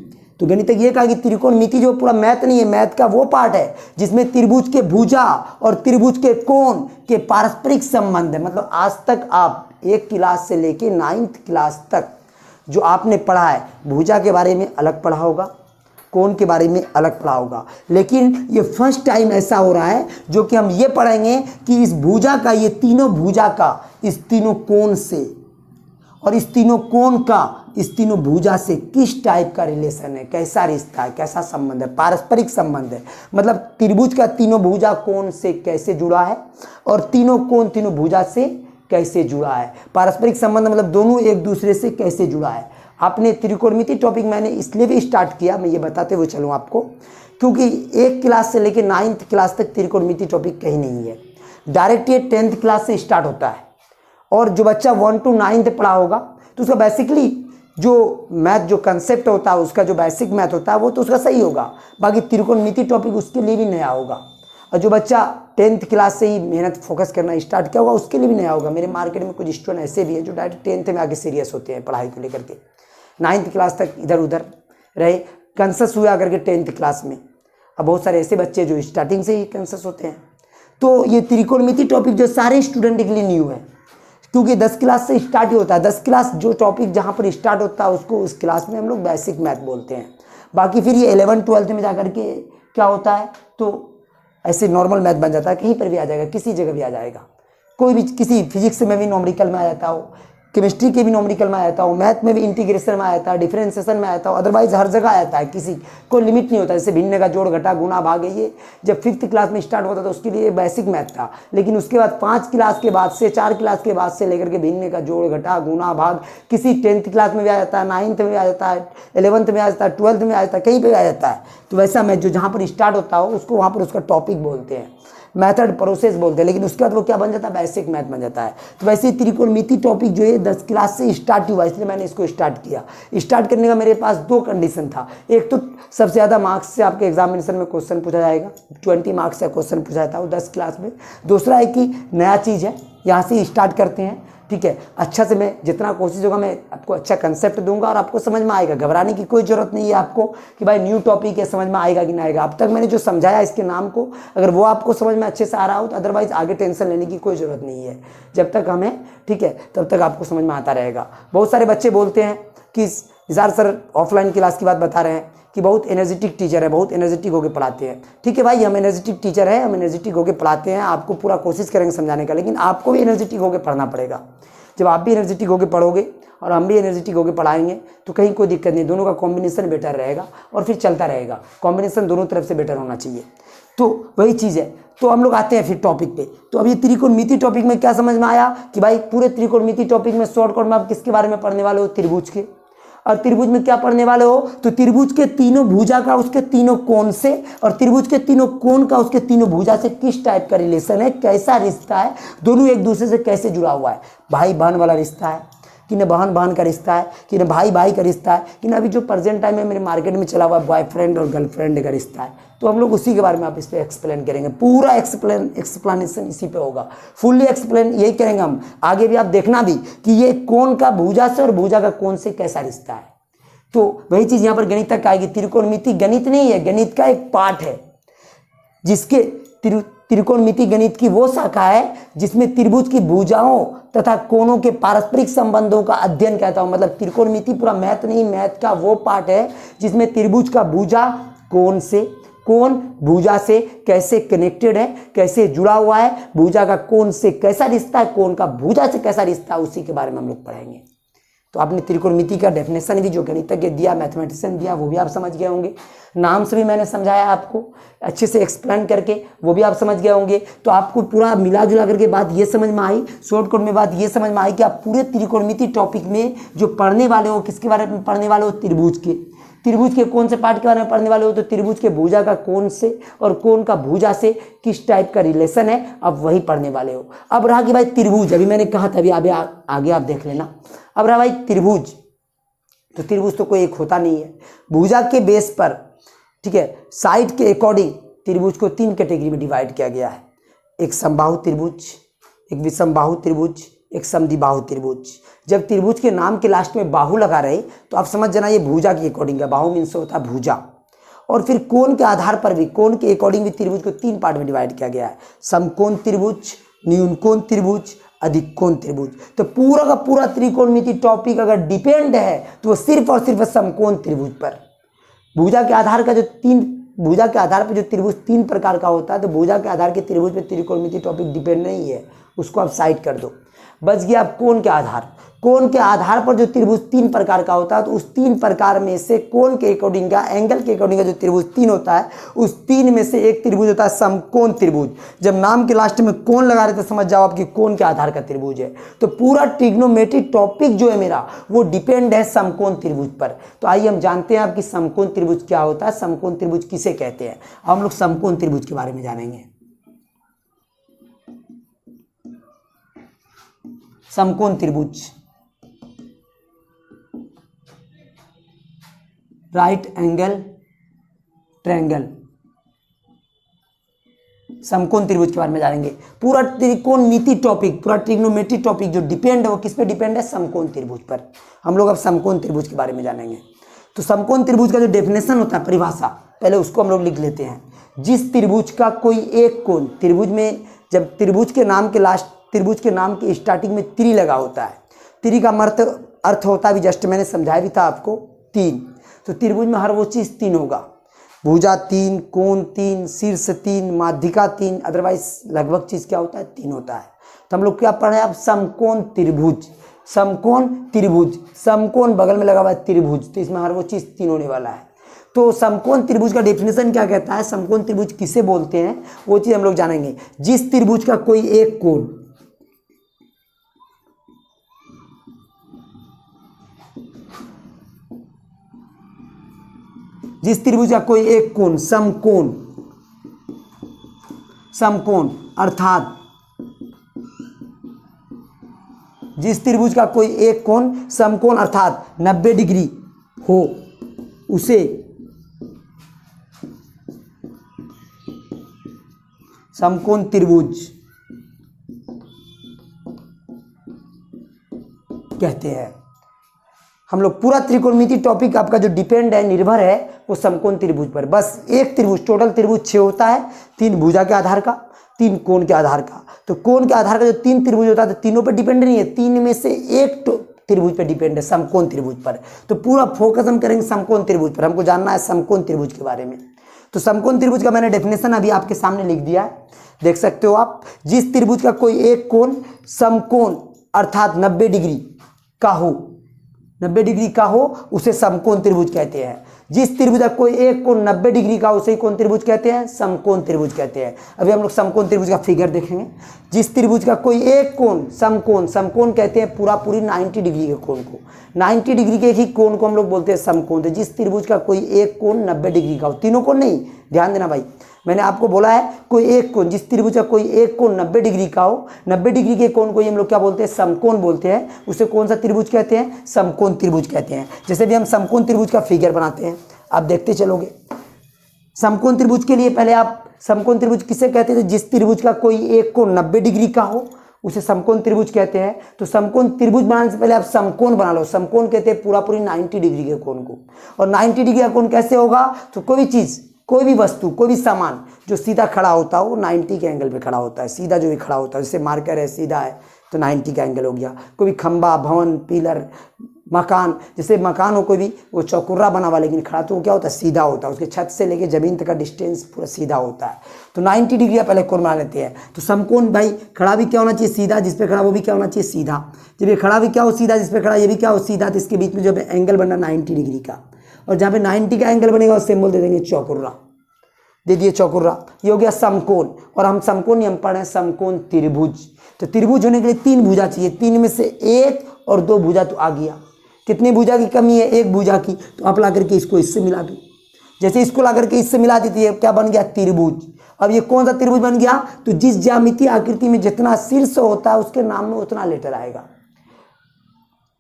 तो गणितज्ञ ये कहा कि त्रिकोणमिति जो पूरा मैथ नहीं है, मैथ का वो पार्ट है जिसमें त्रिभुज के भुजा और त्रिभुज के कोण के पारस्परिक संबंध है। मतलब आज तक आप 1 क्लास से लेके 9th क्लास तक जो आपने पढ़ा है, भुजा के बारे में अलग पढ़ा होगा, कोण के बारे में अलग पढ़ा होगा, लेकिन ये फर्स्ट टाइम ऐसा हो रहा है जो कि हम ये पढ़ेंगे कि इस भुजा का, ये तीनों भुजा का इस तीनों कोण से और इस तीनों कोण का इस तीनों भुजा से किस टाइप का रिलेशन है, कैसा रिश्ता है, कैसा संबंध है, पारस्परिक संबंध है। मतलब त्रिभुज का तीनों भुजा कोण से कैसे जुड़ा है और तीनों कोण तीनों भुजा से कैसे जुड़ा है। पारस्परिक संबंध मतलब दोनों एक दूसरे से कैसे जुड़ा है। आपने त्रिकोणमिति टॉपिक मैंने इसलिए भी स्टार्ट किया, मैं ये बताते हुए चलूँ आपको, क्योंकि 1 क्लास से लेकर 9th क्लास तक त्रिकोणमिति टॉपिक कहीं नहीं है। डायरेक्ट ये 10th क्लास से स्टार्ट होता है, और जो बच्चा 1 to 9th पढ़ा होगा तो उसका बेसिकली जो मैथ जो कंसेप्ट होता है, उसका जो बेसिक मैथ होता है वो तो उसका सही होगा, बाकी त्रिकोणमिति टॉपिक उसके लिए भी नया होगा। और जो बच्चा 10th क्लास से ही मेहनत फोकस करना स्टार्ट किया होगा उसके लिए भी नया होगा। मेरे मार्केट में कुछ स्टूडेंट ऐसे भी हैं जो डायरेक्ट 10th में आके सीरियस होते हैं पढ़ाई को लेकर के, 9th क्लास तक इधर उधर रहे, कंसस हुआ करके 10th क्लास में। अब बहुत सारे ऐसे बच्चे जो स्टार्टिंग से ही कंसस होते हैं। तो ये त्रिकोणमिति टॉपिक जो सारे स्टूडेंट के लिए न्यू है, क्योंकि 10 क्लास से स्टार्ट ही होता है। 10 क्लास जो टॉपिक जहाँ पर स्टार्ट होता है उसको उस क्लास में हम लोग बेसिक मैथ बोलते हैं। बाकी फिर ये 11th 12th में जाकर के क्या होता है, तो ऐसे नॉर्मल मैथ बन जाता है, कहीं पर भी आ जाएगा, किसी जगह भी आ जाएगा। कोई भी किसी फिजिक्स में भी नॉमरिकल में आ जाता हो, केमिस्ट्री के भी नॉमरिकल में आ जाता हो, मैथ में भी इंटीग्रेशन में आ जाता है, डिफरेंशिएशन में आ जाता हो, अदरवाइज हर जगह आ जाता है, किसी कोई लिमिट नहीं होता। जैसे भिन्न का जोड़ घटा गुना भाग है, ये जब 5th क्लास में स्टार्ट होता था उसके लिए बेसिक मैथ था, लेकिन उसके बाद 5 क्लास के बाद से 4 क्लास के बाद से लेकर के भिन्न का जोड़ घटा गुना भाग किसी 10th क्लास में भी आ जाता है, 9th में भी आ जाता है, 11th में आ जाता है, 12th में आ जाता है, कहीं पर आ जाता है। तो वैसा मैथ जो जहाँ पर स्टार्ट होता हो उसको वहाँ पर उसका टॉपिक बोलते हैं, मेथड प्रोसेस बोलते हैं, लेकिन उसके बाद वो क्या बन जाता है, बेसिक मैथ बन जाता है। तो वैसे ही त्रिकोणमिति टॉपिक जो है 10 क्लास से स्टार्ट हुआ, इसलिए मैंने इसको स्टार्ट किया। स्टार्ट करने का मेरे पास 2 कंडीशन था। एक तो सबसे ज़्यादा मार्क्स से आपके एग्जामिनेशन में क्वेश्चन पूछा जाएगा, 20 मार्क्स का क्वेश्चन पूछा जाता है वो 10 क्लास में। दूसरा है कि नया चीज़ है, यहाँ से स्टार्ट करते हैं, ठीक है। अच्छा से मैं जितना कोशिश होगा मैं आपको अच्छा कंसेप्ट दूंगा और आपको समझ में आएगा। घबराने की कोई ज़रूरत नहीं है आपको कि भाई न्यू टॉपिक है, समझ में आएगा कि नहीं आएगा। अब तक मैंने जो समझाया इसके नाम को, अगर वो आपको समझ में अच्छे से आ रहा हो तो अदरवाइज आगे टेंशन लेने की कोई ज़रूरत नहीं है। जब तक हमें, ठीक है, तब तक आपको समझ में आता रहेगा। बहुत सारे बच्चे बोलते हैं कि निसार सर ऑफलाइन क्लास की बात बता रहे हैं कि बहुत एनर्जेटिक टीचर है, बहुत एनर्जेटिक होकर पढ़ाते हैं। ठीक है भाई, हम एनर्जेटिक टीचर हैं, हम एनर्जेटिक होकर पढ़ाते हैं, आपको पूरा कोशिश करेंगे समझाने का, लेकिन आपको भी एनर्जेटिक होकर पढ़ना पड़ेगा। जब आप भी एनर्जेटिक होकर पढ़ोगे और हम भी एनर्जेटिक होकर पढ़ाएंगे तो कहीं कोई दिक्कत नहीं, दोनों का कॉम्बिनेशन बेटर रहेगा और फिर चलता रहेगा। कॉम्बिनेशन दोनों तरफ से बेटर होना चाहिए, तो वही चीज़ है। तो हम लोग आते हैं फिर टॉपिक पे। तो अब ये त्रिकोणमिति टॉपिक में क्या समझ में आया कि भाई पूरे त्रिकोणमिति टॉपिक में शॉर्टकट में आप किसके बारे में पढ़ने वाले हो, त्रिभुज के। और त्रिभुज में क्या पढ़ने वाले हो, तो त्रिभुज के तीनों भुजा का उसके तीनों कोण से, और त्रिभुज के तीनों कोण का उसके तीनों भुजा से किस टाइप का रिलेशन है, कैसा रिश्ता है, दोनों एक दूसरे से कैसे जुड़ा हुआ है। भाई बहन वाला रिश्ता है कि न बहन बहन का रिश्ता है, कि न भाई भाई का रिश्ता है, कि न अभी जो प्रेजेंट टाइम में मेरे मार्केट में चला हुआ बॉयफ्रेंड और गर्लफ्रेंड का रिश्ता है। तो हम लोग उसी के बारे में आप इस पर एक्सप्लेन करेंगे, पूरा एक्सप्लेनेशन इसी पे होगा, फुल्ली एक्सप्लेन यही करेंगे हम। आगे भी आप देखना भी कि ये कोण का भुजा से और भुजा का कोण से कैसा रिश्ता है। तो वही चीज़ यहाँ पर गणित तक आएगी। त्रिकोणमिति गणित नहीं है, गणित का एक पार्ट है, जिसके त्रिकोणमिति गणित की वो शाखा है जिसमें त्रिभुज की भुजाओं तथा कोणों के पारस्परिक संबंधों का अध्ययन कहता हूँ। मतलब त्रिकोणमिति पूरा मैथ नहीं, मैथ का वो पार्ट है जिसमें त्रिभुज का भुजा कोण से, कोण भुजा से कैसे कनेक्टेड है, कैसे जुड़ा हुआ है, भुजा का कोण से कैसा रिश्ता है, कोण का भुजा से कैसा रिश्ता है, उसी के बारे में हम लोग पढ़ेंगे। तो आपने त्रिकोणमिति का डेफिनेशन भी जो गणितज्ञ दिया, मैथमेटिशियन दिया, वो भी आप समझ गए होंगे। नाम से भी मैंने समझाया आपको अच्छे से एक्सप्लेन करके, वो भी आप समझ गए होंगे। तो आपको पूरा मिला जुला करके बात ये समझ में आई, शॉर्टकट में बात ये समझ में आई कि आप पूरे त्रिकोणमिति टॉपिक में जो पढ़ने वाले हो, किसके बारे में पढ़ने वाले हो, त्रिभुज के। त्रिभुज के कौन से पार्ट के बारे में पढ़ने वाले हो, तो त्रिभुज के भुजा का कोण से और कोण का भुजा से किस टाइप का रिलेशन है, अब वही पढ़ने वाले हो। अब रहा कि भाई त्रिभुज, अभी मैंने कहा था, अभी आगे आप देख लेना। अब रहा भाई त्रिभुज, तो त्रिभुज तो कोई एक होता नहीं है। भुजा के बेस पर, ठीक है, साइड के अकॉर्डिंग त्रिभुज को 3 कैटेगरी में डिवाइड किया गया है। एक समबाहु त्रिभुज, एक विषमबाहु त्रिभुज, एक समद्विबाहु त्रिभुज। जब त्रिभुज के नाम के लास्ट में बाहु लगा रहे तो आप समझ जाना ये भुजा के अकॉर्डिंग है। बाहु मीन्स होता है भुजा। और फिर कोण के आधार पर भी, कोण के अकॉर्डिंग भी त्रिभुज को 3 पार्ट में डिवाइड किया गया है। समकोण त्रिभुज, न्यून कोण त्रिभुज, अधिक कोण त्रिभुज। तो पूरा का पूरा त्रिकोणमिति टॉपिक अगर डिपेंड है तो वो सिर्फ और सिर्फ समकोण त्रिभुज पर। भुजा के आधार का जो भुजा के आधार पर जो त्रिभुज 3 प्रकार का होता है, तो भुजा के आधार के त्रिभुज पे त्रिकोणमिति टॉपिक डिपेंड नहीं है, उसको आप साइड कर दो। बच गया आप कोण के आधार। कोण के आधार पर जो त्रिभुज 3 प्रकार का होता है, तो उस 3 प्रकार में से कोण के अकॉर्डिंग का, एंगल के अकॉर्डिंग का जो त्रिभुज 3 होता है, उस 3 में से एक त्रिभुज होता है समकोण त्रिभुज। जब नाम के लास्ट में कोण लगा रहे तो समझ जाओ आपकी कोण के आधार का त्रिभुज है। तो पूरा ट्रिग्नोमेट्री टॉपिक जो है मेरा, वो डिपेंड है समकोण त्रिभुज पर। तो आइए हम जानते हैं आपकी समकोण त्रिभुज क्या होता है, समकोण त्रिभुज किसे कहते हैं। हम लोग समकोण त्रिभुज के बारे में जानेंगे। समकोण त्रिभुज, राइट एंगल ट्रायंगल, समकोण त्रिभुज के बारे में जानेंगे। पूरा त्रिकोणमिति टॉपिक, पूरा ट्रिग्नोमेट्री टॉपिक जो डिपेंड है वो किस पे डिपेंड है, समकोण त्रिभुज पर। हम लोग अब समकोण त्रिभुज के बारे में जानेंगे। तो समकोण त्रिभुज का जो डेफिनेशन होता है, परिभाषा, पहले उसको हम लोग लिख लेते हैं। जिस त्रिभुज का कोई एक कोण, त्रिभुज में जब त्रिभुज के नाम के लास्ट, त्रिभुज के नाम की स्टार्टिंग में त्रि लगा होता है, त्रि का अर्थ होता है भी, जस्ट मैंने समझाया भी था आपको, 3। तो त्रिभुज में हर वो चीज़ 3 होगा। भुजा 3, कोण 3, शीर्ष 3, माध्यिका 3, अदरवाइज लगभग चीज क्या होता है 3 होता है। तो हम लोग क्या पढ़ रहे हैं अब समकोण त्रिभुज, समकोण त्रिभुज, समकोण बगल में लगा हुआ है त्रिभुज, तो इसमें हर वो चीज 3 होने वाला है। तो समकोण त्रिभुज का डेफिनेशन क्या कहता है, समकोण त्रिभुज किसे बोलते हैं वो चीज हम लोग जानेंगे। जिस त्रिभुज का कोई एक कोण, जिस त्रिभुज का कोई एक कोण समकोण, समकोण अर्थात जिस त्रिभुज का कोई एक कोण समकोण अर्थात 90 डिग्री हो उसे समकोण त्रिभुज कहते हैं। हम लोग पूरा त्रिकोणमिति टॉपिक आपका जो डिपेंड है, निर्भर है वो समकोण त्रिभुज पर। बस एक त्रिभुज, टोटल त्रिभुज 6 होता है, 3 भुजा के आधार का, 3 कोण के आधार का। तो कोण के आधार का जो 3 त्रिभुज होता है तो तीनों पर डिपेंड नहीं है, 3 में से एक त्रिभुज पर डिपेंड है, समकोण त्रिभुज पर। तो पूरा फोकस हम करेंगे समकोण त्रिभुज पर, हमको जानना है समकोण त्रिभुज के बारे में। तो समकोण त्रिभुज का मैंने डेफिनेशन अभी आपके सामने लिख दिया है, देख सकते हो आप। जिस त्रिभुज का कोई एक कोण समकोण अर्थात 90 डिग्री का हो, 90 डिग्री का हो उसे समकोण त्रिभुज कहते हैं। जिस त्रिभुज का कोई एक कोण 90 डिग्री का उसे कौन त्रिभुज कहते हैं, समकोण त्रिभुज कहते हैं। अभी हम लोग समकोण त्रिभुज का फिगर देखेंगे। जिस त्रिभुज का कोई एक कोण समकोण, समकोण कहते हैं पूरा पूरी 90 डिग्री के कोण को, 90 डिग्री के ही कोण को हम लोग बोलते हैं समकोण। तो जिस त्रिभुज का कोई एक कोण 90 डिग्री का हो, तीनों कोण नहीं, ध्यान देना भाई, मैंने आपको बोला है कोई एक कोण, जिस त्रिभुज का कोई एक कोण 90 डिग्री का हो, 90 डिग्री के कोण को हम लोग क्या बोलते हैं, समकोण बोलते हैं। उसे कौन सा त्रिभुज कहते हैं, समकोण त्रिभुज कहते हैं। जैसे भी हम समकोण त्रिभुज का फिगर बनाते हैं, आप देखते चलोगे। समकोण त्रिभुज के लिए पहले आप समकोण त्रिभुज किसे कहते थे, जिस त्रिभुज का कोई एक कोण 90 डिग्री का हो उसे समकोण त्रिभुज कहते हैं। तो समकोण त्रिभुज बनाने से पहले आप समकोण बना लो। समकोण कहते हैं पूरा पूरी 90 डिग्री के कोण को। और 90 डिग्री का कोण कैसे होगा, तो कोई भी चीज, कोई भी वस्तु, कोई भी सामान जो सीधा खड़ा होता है वो 90 के एंगल पे खड़ा होता है। सीधा जो भी खड़ा होता है, जैसे मार्कर है सीधा है तो 90 का एंगल हो गया। कोई भी खंबा, भवन, पिलर, मकान, जैसे मकान हो कोई भी, वो चौकुर्रा बना हुआ लेकिन खड़ा तो वो क्या होता है, सीधा होता है। उसके छत से लेके जमीन तक का डिस्टेंस पूरा सीधा होता है। तो 90 डिग्री का पहले कोण बना लेते हैं। तो समकोण भाई खड़ा भी क्या होना चाहिए, सीधा, जिस पे खड़ा वो भी क्या होना चाहिए, सीधा। जब ये खड़ा भी क्या हो, सीधा, जिस पे खड़ा ये भी क्या हो, सीधा। तो इसके बीच में जो एंगल बनना 90 डिग्री का, और जहाँ पे 90 का एंगल बनेगा उस सिंबल दे देंगे चौकुर्रा, दे दिए चौकुर्रा। ये हो गया समकोण। और हम समकोण नहीं, हम पढ़े हैं समकोण त्रिभुज। तो त्रिभुज होने के लिए 3 भुजा चाहिए, 3 में से 1 और 2 भुजा तो आ गया। कितनी भुजा की कमी है, 1 भुजा की। तो आप ला करके इसको इससे मिला दो। जैसे इसको ला करके इससे मिला दी थी, क्या बन गया, त्रिभुज। अब ये कौन सा त्रिभुज बन गया, तो जिस ज्यामितीय आकृति में जितना शीर्ष होता है उसके नाम में उतना लेटर आएगा।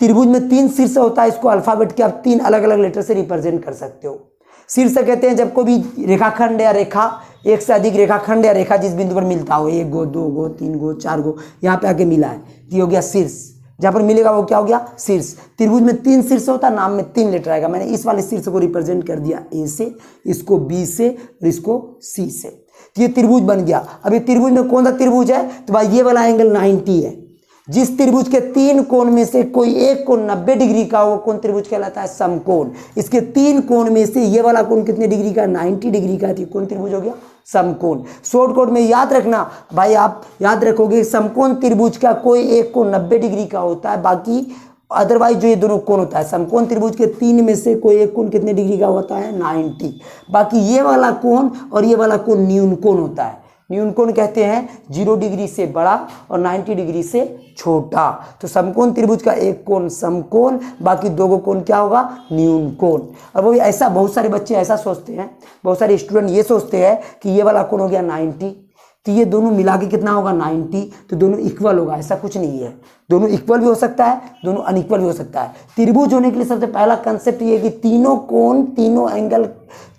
त्रिभुज में 3 शीर्ष होता है, इसको अल्फाबेट के आप 3 अलग अलग लेटर से रिप्रेजेंट कर सकते हो। शीर्ष कहते हैं जब कोई भी रेखाखंड या रेखा, एक से अधिक रेखाखंड या रेखा जिस बिंदु पर मिलता हो, 1 गो, 2 गो, 3 गो, 4 गो, यहाँ पे आके मिला है, ये हो गया शीर्ष। जहाँ पर मिलेगा वो क्या हो गया, शीर्ष। त्रिभुज में 3 शीर्ष होता है, नाम में 3 लेटर आएगा। मैंने इस वाले शीर्ष को रिप्रेजेंट कर दिया A से, इसको B से और इसको C से। तो ये त्रिभुज बन गया। अब ये त्रिभुज में कौन सा त्रिभुज है, तो भाई ये वाला एंगल 90 है। जिस त्रिभुज के 3 कोण में से कोई एक कोण 90 डिग्री का, वो कौन त्रिभुज कहलाता है, समकोण। इसके 3 कोण में से ये वाला कोण कितने डिग्री का, 90 डिग्री का, तो कौन त्रिभुज हो गया, समकोण। शॉर्टकट में याद रखना भाई, आप याद रखोगे समकोण त्रिभुज का कोई एक कोण 90 डिग्री का होता है, बाकी अदरवाइज जो ये दोनों कोण होता है, समकोण त्रिभुज के 3 में से कोई एक कोण कितने डिग्री का होता है, 90। बाकी ये वाला कोण और ये वाला कोण न्यून कोण होता है। न्यून कोण कहते हैं 0 डिग्री से बड़ा और 90 डिग्री से छोटा। तो समकोण त्रिभुज का एक कोण समकोण, बाकी 2 कोण क्या होगा, न्यून कोण। और वो भी ऐसा, बहुत सारे बच्चे ऐसा सोचते हैं, बहुत सारे स्टूडेंट ये सोचते हैं कि ये वाला कोण हो गया 90, तो ये दोनों मिला के कितना होगा, 90, तो दोनों इक्वल होगा। ऐसा कुछ नहीं है, दोनों इक्वल भी हो सकता है, दोनों अनइक्वल भी हो सकता है। त्रिभुज होने के लिए सबसे पहला कंसेप्ट ये है कि तीनों कोण, तीनों एंगल,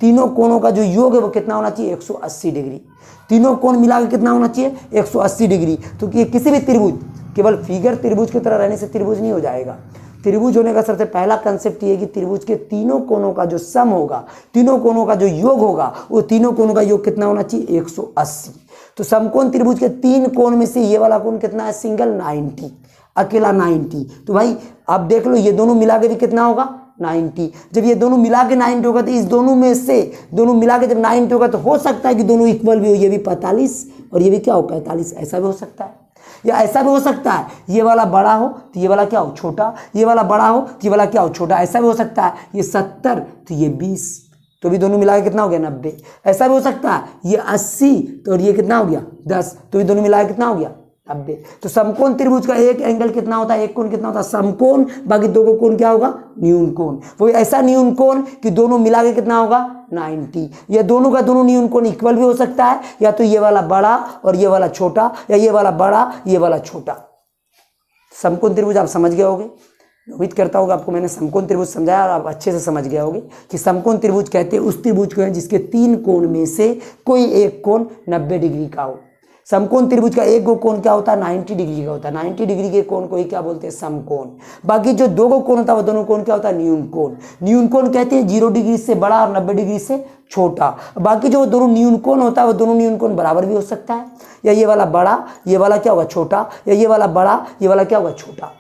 तीनों कोणों का जो योग है वो कितना होना चाहिए, 180 डिग्री। तीनों कोण मिला के कितना होना चाहिए, 180 डिग्री। तो कि किसी भी त्रिभुज, केवल फिगर त्रिभुज की तरह रहने से त्रिभुज नहीं हो जाएगा। त्रिभुज होने का सबसे पहला कंसेप्ट ये है कि त्रिभुज के तीनों कोणों का जो सम होगा, तीनों कोणों का जो योग होगा, वो तीनों कोणों का योग कितना होना चाहिए, 180। तो समकोण त्रिभुज के 3 कोण में से ये वाला कोण कितना है, सिंगल 90, अकेला 90। तो भाई आप देख लो, ये दोनों मिला के भी कितना होगा, 90। जब ये दोनों मिला के 90 होगा तो इस दोनों में से दोनों मिला के जब 90 होगा तो हो सकता है कि दोनों इक्वल भी हो, ये भी 45 और ये भी क्या हो 45, ऐसा भी हो सकता है। या ऐसा भी हो सकता है ये वाला बड़ा हो तो ये वाला क्या हो छोटा, ये वाला बड़ा हो तो ये वाला क्या हो छोटा, ऐसा भी हो सकता है ये 70 तो ये 20 तो भी दोनों मिला के कितना हो गया 90। ऐसा भी हो सकता है ये 80 तो और ये कितना हो गया 10 तो भी दोनों मिला के कितना हो गया 90। तो समकोण त्रिभुज का एक एंगल कितना होता है, एक कोण कितना होता है समकोण, बाकी दो को कोण क्या होगा न्यून कोण। वो ऐसा न्यून कोण कि दोनों मिला के कितना होगा 90। या दोनों का दोनों न्यून कोण इक्वल भी हो सकता है, या तो ये वाला बड़ा और ये वाला छोटा, या ये वाला बड़ा ये वाला छोटा। समकोण त्रिभुज आप समझ गए होंगे, उम्मीद करता हूँ आपको मैंने समकोण त्रिभुज समझाया और आप अच्छे से समझ गए होंगे कि समकोण त्रिभुज कहते हैं उस त्रिभुज को है जिसके 3 कोण में से कोई एक कोण 90 डिग्री का हो। समकोण त्रिभुज का एक गो कोण क्या होता है 90 डिग्री का होता है। 90 डिग्री के कोण को ही क्या बोलते हैं समकोण। बाकी जो दो गो कोण होता है वो दोनों कोण क्या होता है न्यून कोण। न्यून कोण कहते हैं 0 डिग्री से बड़ा और 90 डिग्री से छोटा। बाकी जो दोनों न्यून कोण होता है वो दोनों न्यून कोण बराबर भी हो सकता है, या ये वाला बड़ा ये वाला क्या होगा छोटा, या ये वाला बड़ा ये वाला क्या होगा छोटा।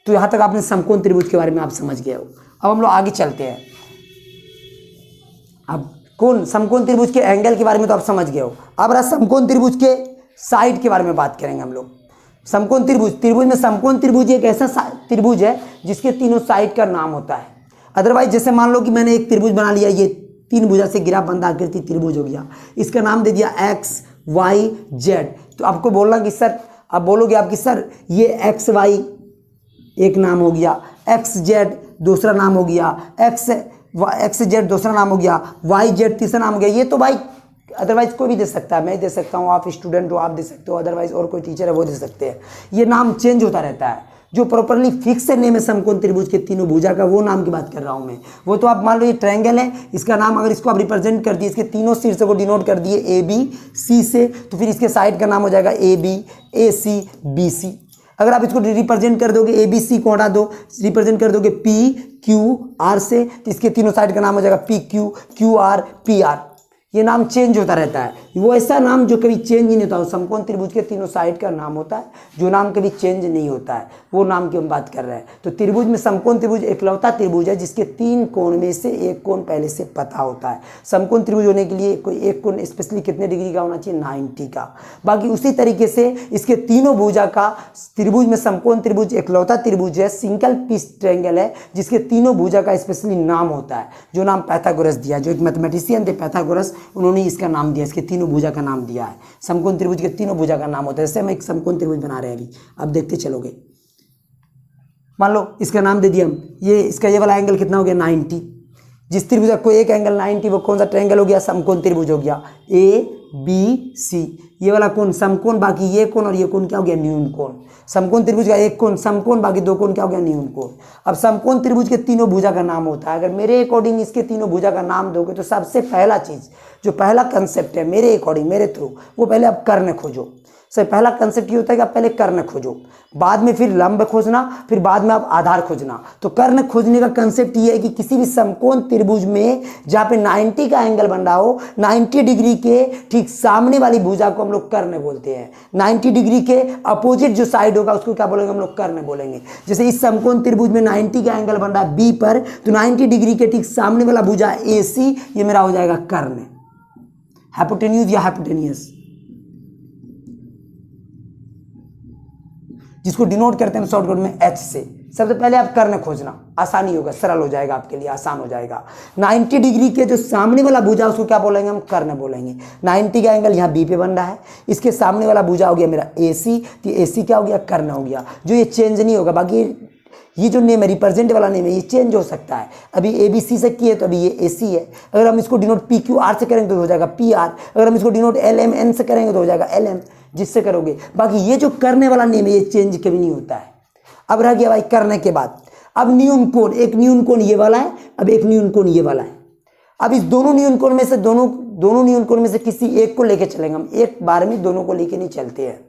तो यहाँ तक आपने समकोण त्रिभुज के बारे में आप समझ गए हो। अब हम लोग आगे चलते हैं। अब कोण समकोण त्रिभुज के एंगल के बारे में तो आप समझ गए हो। अब रहा समकोण त्रिभुज के साइड के बारे में बात करेंगे हम लोग। समकोण त्रिभुज में समकोण त्रिभुज एक ऐसा त्रिभुज है जिसके तीनों साइड का नाम होता है। अदरवाइज जैसे मान लो कि मैंने एक त्रिभुज बना लिया, ये 3 भुजा से घिरा बंद आकृति त्रिभुज हो गया, इसका नाम दे दिया एक्स वाई जेड। तो आपको बोलना कि सर, आप बोलोगे आपकी सर ये एक्स वाई एक नाम हो गया, एक्स जेड दूसरा नाम हो गया, एक्स जेड दूसरा नाम हो गया, वाई जेड तीसरा नाम हो गया। ये तो भाई अदरवाइज कोई भी दे सकता है, मैं दे सकता हूँ, आप स्टूडेंट हो आप दे सकते हो, अदरवाइज और कोई टीचर है वो दे सकते हैं। ये नाम चेंज होता रहता है। जो प्रॉपरली फिक्स नेम है समकोण त्रिभुज के तीनों भुजा का, वो नाम की बात कर रहा हूँ मैं। वो तो आप मान लो ये ट्रायंगल है, इसका नाम अगर इसको आप रिप्रेजेंट कर दिए, इसके तीनों शीर्ष को डिनोट कर दिए ए बी सी से, तो फिर इसके साइड का नाम हो जाएगा A B A C B C. अगर आप इसको रिप्रेजेंट कर दोगे ए बी सी को हटा दो, रिप्रेजेंट कर दोगे पी क्यू आर से, तो इसके तीनों साइड का नाम हो जाएगा P Q Q R P R. ये नाम चेंज होता रहता है। वो ऐसा नाम जो कभी चेंज नहीं होता, समकोण त्रिभुज के तीनों साइड का नाम होता है, जो नाम कभी चेंज नहीं होता है, वो नाम की हम बात कर रहे हैं। तो त्रिभुज में समकोण त्रिभुज एकलौता त्रिभुज है जिसके 3 कोण में से एक कोण पहले से पता होता है। समकोण त्रिभुज होने के लिए कोई एक कोण स्पेशली कितने डिग्री का होना चाहिए 90 का। बाकी उसी तरीके से इसके तीनों भुजा का त्रिभुज में समकोण त्रिभुज एकलौता त्रिभुज है, सिंगल पीस ट्रायंगल है जिसके तीनों भुजा का स्पेशली नाम होता है, जो नाम पाइथागोरस दिया, जो एक मैथमेटिशियन थे पाइथागोरस, उन्होंने इसका नाम दिया, इसके तीनों भुजा का नाम दिया है। समकोण त्रिभुज के तीनों भुजा का नाम होता है। जैसे हम एक समकोण त्रिभुज बना रहे हैं अभी, अब देखते चलोगे। मान लो इसका नाम दे दिया हम, ये इसका ये वाला एंगल कितना हो गया 90। जिस त्रिभुज का कोई एक एंगल 90, वो कौन सा ट्रायंगल हो गया समकोण त्रिभुज हो गया ए बी सी। ये वाला कोण समकोण, बाकी ये कोण और ये कोण क्या हो गया न्यून कोण। समकोण त्रिभुज का एक कोण समकोण, बाकी दो कोण क्या हो गया न्यून कोण। अब समकोण त्रिभुज के तीनों भुजा का नाम होता है। अगर मेरे अकॉर्डिंग इसके तीनों भुजा का नाम दोगे तो सबसे पहला चीज, जो पहला कंसेप्ट है मेरे अकॉर्डिंग, मेरे थ्रू, वो पहले आप कर्ण खोजो। सर पहला कंसेप्ट ये होता है कि आप पहले कर्ण खोजो, बाद में फिर लंब खोजना, फिर बाद में आप आधार खोजना। तो कर्ण खोजने का कंसेप्ट ये है कि किसी भी समकोण त्रिभुज में जहाँ पे 90 का एंगल बन रहा हो, 90 डिग्री के ठीक सामने वाली भुजा को हम लोग कर्ण बोलते हैं। 90 डिग्री के अपोजिट जो साइड होगा उसको क्या बोलेंगे हम लोग कर्ण बोलेंगे। जैसे इस समकोण त्रिभुज में 90 का एंगल बन रहा है बी पर, तो 90 डिग्री के ठीक सामने वाला भुजा ए सी, ये मेरा हो जाएगा कर्ण, हाइपोटेन्यूज या हाइपोटेनियस, जिसको डिनोट करते हैं शॉर्टकट में एच से। सबसे पहले आप कर्ण खोजना, आसानी होगा, सरल हो जाएगा आपके लिए, आसान हो जाएगा। 90 डिग्री के जो सामने वाला भुजा उसको क्या बोलेंगे हम कर्ण बोलेंगे। 90 का एंगल यहाँ बी पे बन रहा है, इसके सामने वाला भुजा हो गया मेरा ए सी, तो ए सी क्या हो गया कर्ण हो गया, जो ये चेंज नहीं होगा। बाकी ये जो नेम है रिप्रेजेंट वाला नेम है ये चेंज हो सकता है। अभी ए बी सी से किए तो अभी ये ए सी है, अगर हम इसको डिनोट पी क्यू आर से करेंगे तो हो जाएगा पी आर, अगर हम इसको डिनोट एल एम एन से करेंगे तो हो जाएगा एल एम, जिससे करोगे। बाकी ये जो करने वाला नेम है ये चेंज कभी नहीं होता है। अब रह गया भाई करने के बाद, अब न्यून कोण, एक न्यून कोण ये वाला है, अब एक न्यून कोण ये वाला है। अब इस दोनों न्यून कोण में से दोनों न्यून कोण में से किसी एक को लेके चलेंगे हम, एक बार में दोनों को लेके नहीं चलते हैं।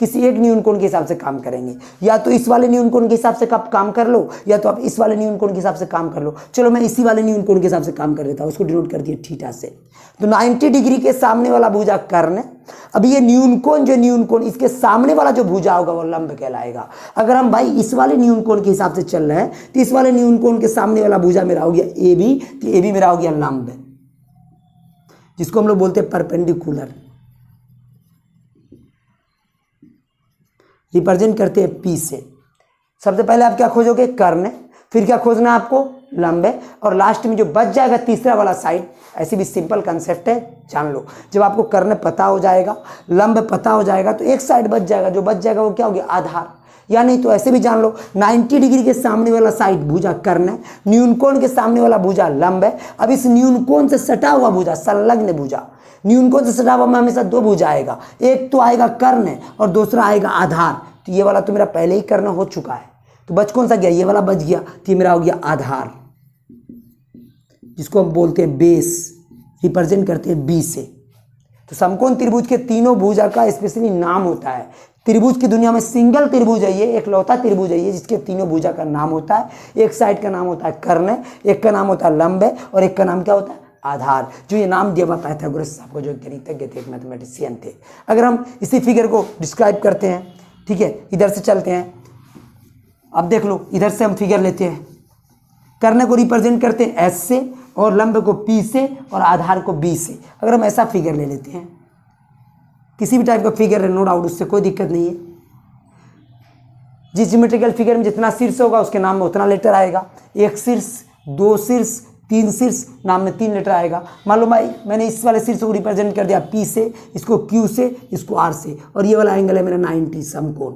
किसी एक न्यून कोण के हिसाब से काम करेंगे। या तो इस वाले न्यून कोण के हिसाब से आप काम कर लो, या तो आप इस वाले न्यून कोण के हिसाब से काम कर लो। चलो मैं इसी वाले न्यून कोण के हिसाब से काम कर देता हूँ, उसको डिनोट कर दिए थीटा से। तो 90 डिग्री के सामने वाला भुजा कर्ण। अब ये न्यून कोण, जो न्यून कोण, इसके सामने वाला जो भुजा होगा वो लंब कहलाएगा। अगर हम भाई इस वाले न्यून कोण के हिसाब से चल रहे हैं तो इस वाले न्यून कोण के सामने वाला भुजा मेरा हो गया ए बी, तो ए बी मेरा हो गया लंब, जिसको हम लोग बोलते हैं परपेंडिकुलर। रिप्रेजेंट करते हैं पी से। सबसे पहले आप क्या खोजोगे? कर्ण, फिर क्या खोजना है आपको? लंब, और लास्ट में जो बच जाएगा तीसरा वाला साइड। ऐसी भी सिंपल कंसेप्ट है, जान लो। जब आपको कर्ण पता हो जाएगा, लंब पता हो जाएगा, तो एक साइड बच जाएगा, जो बच जाएगा वो क्या हो गया? आधार। या नहीं तो ऐसे भी जान लो, 90 डिग्री के सामने वाला साइड भुजा कर्ण है, न्यून कोण के सामने वाला भुजा लंब है। अब इस न्यून कोण से सटा हुआ भुजा, संलग्न भुजा, न्यून कोण से सटा हुआ में हमेशा दो भुजा आएगा, एक तो आएगा कर्ण और दूसरा आएगा आधार। तो ये वाला तो मेरा पहले ही कर्ण हो चुका है, तो बच कौन सा गया? ये वाला बच गया, तो ये मेरा हो गया आधार, जिसको हम बोलते हैं बेस, रिप्रेजेंट करते हैं बी से। तो समकोण त्रिभुज के तीनों भुजा का स्पेशली नाम होता है। त्रिभुज की दुनिया में सिंगल त्रिभुज है ये, एक लौता त्रिभुज है ये, जिसके तीनों भुजा का नाम होता है। एक साइड का नाम होता है कर्ण, एक का नाम होता है लंब, और एक का नाम क्या होता है? आधार। जो ये नाम दिया हुआ पाइथागोरस साहब को, जो गणितज्ञ थे, एक मैथमेटिशियन थे। अगर हम इसी फिगर को डिस्क्राइब करते हैं, ठीक है, इधर से चलते हैं। अब देख लो, इधर से हम फिगर लेते हैं, कर्ण को रिप्रेजेंट करते हैं एस से, और लंब को पी से, और आधार को बी से। अगर हम ऐसा फिगर ले लेते हैं, किसी भी टाइप का फिगर है, नो डाउट, उससे कोई दिक्कत नहीं है। जिस ज्योमेट्रिकल फिगर में जितना शीर्ष होगा उसके नाम में उतना लेटर आएगा। एक शीर्ष, दो शीर्ष, तीन शीर्ष, नाम में 3 लेटर आएगा। मान लो भाई मैंने इस वाले शीर्ष को रिप्रेजेंट कर दिया पी से, इसको क्यू से, इसको आर से, और ये वाला एंगल है मेरा 90, समकोण।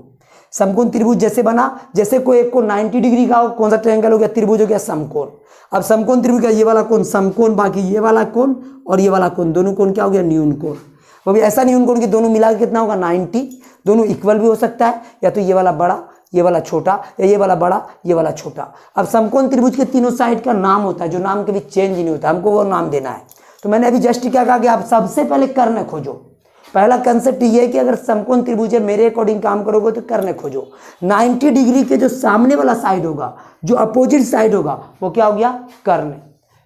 समकोण त्रिभुज जैसे बना, जैसे कोई एक को 90 डिग्री का हो, कौन सा ट्रायंगल हो गया? त्रिभुज हो गया समकोण। अब समकोण त्रिभुज का ये वाला कोण समकोण, बाकी ये वाला कोण और ये वाला कोण, दोनों कोण क्या हो गया? न्यून कोण। वो भी ऐसा न्यून कोण कि दोनों मिला के कितना होगा? 90। दोनों इक्वल भी हो सकता है, या तो ये वाला बड़ा, ये वाला छोटा, या ये वाला बड़ा, ये वाला छोटा। अब समकोण त्रिभुज के तीनों साइड का नाम होता है, जो नाम कभी चेंज नहीं होता, हमको वो नाम देना है। तो मैंने अभी जस्ट क्या कहा कि आप सबसे पहले कर्ण खोजो। पहला कंसेप्ट ये है कि अगर समकोण त्रिभुज है, मेरे अकॉर्डिंग काम करोगे तो कर्ण खोजो। 90 डिग्री के जो सामने वाला साइड होगा, जो अपोजिट साइड होगा, वो क्या हो गया? कर्ण।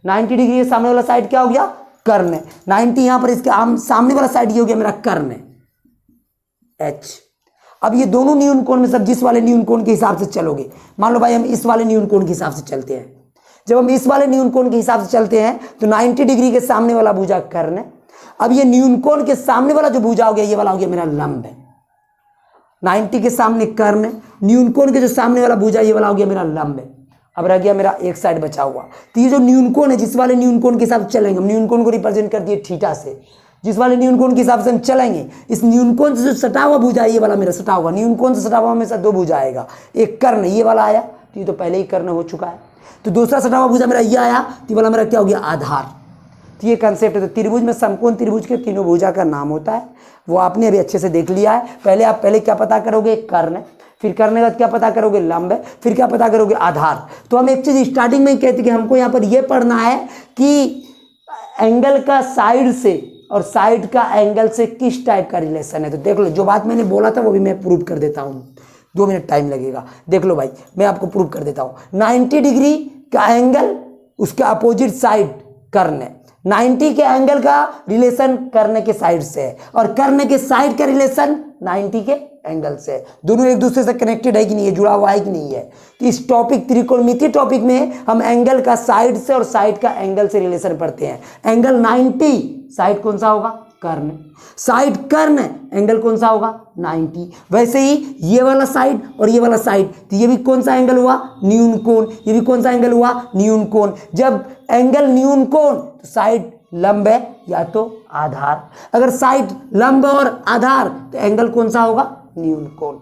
90 डिग्री के सामने वाला साइड क्या हो गया? कर्ण। 90 यहां पर इसके सामने वाला साइड ये हो गया मेरा कर्ण, एच। अब ये दोनों न्यून कोण में सब जिस वाले न्यून कोण के हिसाब से चलोगे, मान लो भाई हम इस वाले न्यून कोण के हिसाब से चलते हैं। जब हम इस वाले न्यून कोण के हिसाब से चलते हैं तो 90 डिग्री के सामने वाला भुजा कर्ण। अब ये न्यून कोण के सामने वाला जो भुजा हो गया, ये वाला हो गया मेरा लंब है। 90 के सामने कर्ण, न्यून कोण के जो सामने वाला भुजा, ये वाला हो गया मेरा लंब है। अब रह गया मेरा एक साइड बचा हुआ। तो ये जो न्यून कोण है, जिस वाले न्यून कोण के हिसाब से चलेंगे, हम न्यून कोण को रिप्रेजेंट कर दिए थीटा से। जिस वाले न्यून कोण के हिसाब से हम चलेंगे, इस न्यून कोण से जो सटा हुआ भुजा, ये वाला मेरा सटा हुआ, न्यून कोण से सटा हुआ हमेशा दो भुजा आएगा, एक कर्ण, ये वाला आया, तो ये तो पहले ही कर्ण हो चुका है। तो दूसरा सटा हुआ भुजा मेरा ये आया, तो ये वाला मेरा क्या हो गया? आधार। तो ये कंसेप्ट है। तो त्रिभुज में समकोण त्रिभुज के तीनों भुजा का नाम होता है, वो आपने अभी अच्छे से देख लिया है। पहले आप क्या पता करोगे? कर्ण, फिर करने के बाद क्या पता करोगे? लंब, फिर क्या पता करोगे? आधार। तो हम एक चीज स्टार्टिंग में कहते हैं कि हमको यहाँ पर यह पढ़ना है कि एंगल का साइड से और साइड का एंगल से किस टाइप का रिलेशन है। तो देख लो, जो बात मैंने बोला था वो भी मैं प्रूव कर देता हूँ, 2 मिनट टाइम लगेगा। देख लो भाई, मैं आपको प्रूव कर देता हूँ। 90 डिग्री का एंगल, उसका अपोजिट साइड कर्ण, 90 के एंगल का रिलेशन कर्ण के साइड से है, और कर्ण के साइड का रिलेशन 90 के एंगल से है। दोनों एक दूसरे से कनेक्टेड है कि नहीं है, जुड़ा हुआ है कि नहीं है। तो इस टॉपिक, त्रिकोणमितीय टॉपिक में हम एंगल का साइड से और साइड का एंगल से रिलेशन पढ़ते हैं। एंगल 90, साइड कौन सा होगा? कर्ण। साइड कर्ण, एंगल कौन सा होगा? 90। वैसे ही ये वाला साइड और ये वाला साइड, तो ये भी कौन सा एंगल हुआ? न्यून कोण। ये भी कौन सा एंगल हुआ? न्यून कोण। जब एंगल न्यून कोण, तो साइड लंब है या तो आधार। अगर साइड लंब और आधार, तो एंगल कौन सा होगा? न्यून कोण।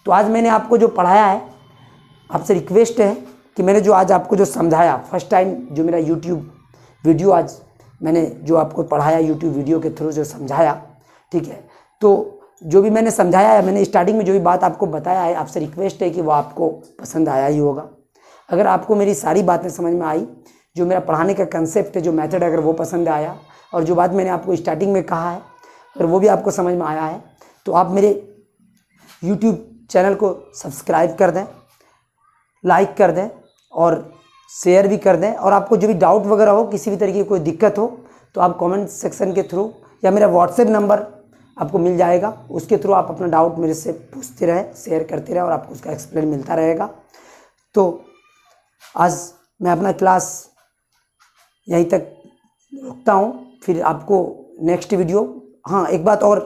तो आज मैंने आपको जो पढ़ाया है, आपसे रिक्वेस्ट है कि मैंने जो आज आपको जो समझाया, फर्स्ट टाइम जो मेरा यूट्यूब वीडियो आज मैंने जो आपको पढ़ाया, यूट्यूब वीडियो के थ्रू जो समझाया, ठीक है, तो जो भी मैंने समझाया है, मैंने स्टार्टिंग में जो भी बात आपको बताया है, आपसे रिक्वेस्ट है कि वो आपको पसंद आया ही होगा। अगर आपको मेरी सारी बातें समझ में आई, जो मेरा पढ़ाने का कंसेप्ट है, जो मेथड, अगर वो पसंद आया, और जो बात मैंने आपको स्टार्टिंग में कहा है, अगर वो भी आपको समझ में आया है, तो आप मेरे यूट्यूब चैनल को सब्सक्राइब कर दें, लाइक कर दें और शेयर भी कर दें। और आपको जो भी डाउट वगैरह हो, किसी भी तरीके की कोई दिक्कत हो, तो आप कमेंट सेक्शन के थ्रू या मेरा व्हाट्सएप नंबर आपको मिल जाएगा, उसके थ्रू आप अपना डाउट मेरे से पूछते रहें, शेयर करते रहें और आपको उसका एक्सप्लेन मिलता रहेगा। तो आज मैं अपना क्लास यहीं तक रुकता हूँ, फिर आपको नेक्स्ट वीडियो। हाँ, एक बात और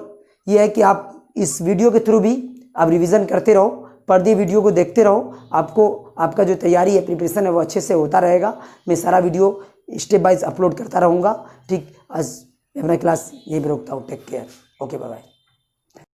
ये है कि आप इस वीडियो के थ्रू भी आप रिवीजन करते रहो, पर्दे वीडियो को देखते रहो, आपको आपका जो तैयारी है, प्रिपरेशन है, वो अच्छे से होता रहेगा। मैं सारा वीडियो स्टेप वाइज अपलोड करता रहूँगा। ठीक, आज मैं अपना क्लास यहीं पर रोकता हूँ। Take care, okay, bye bye.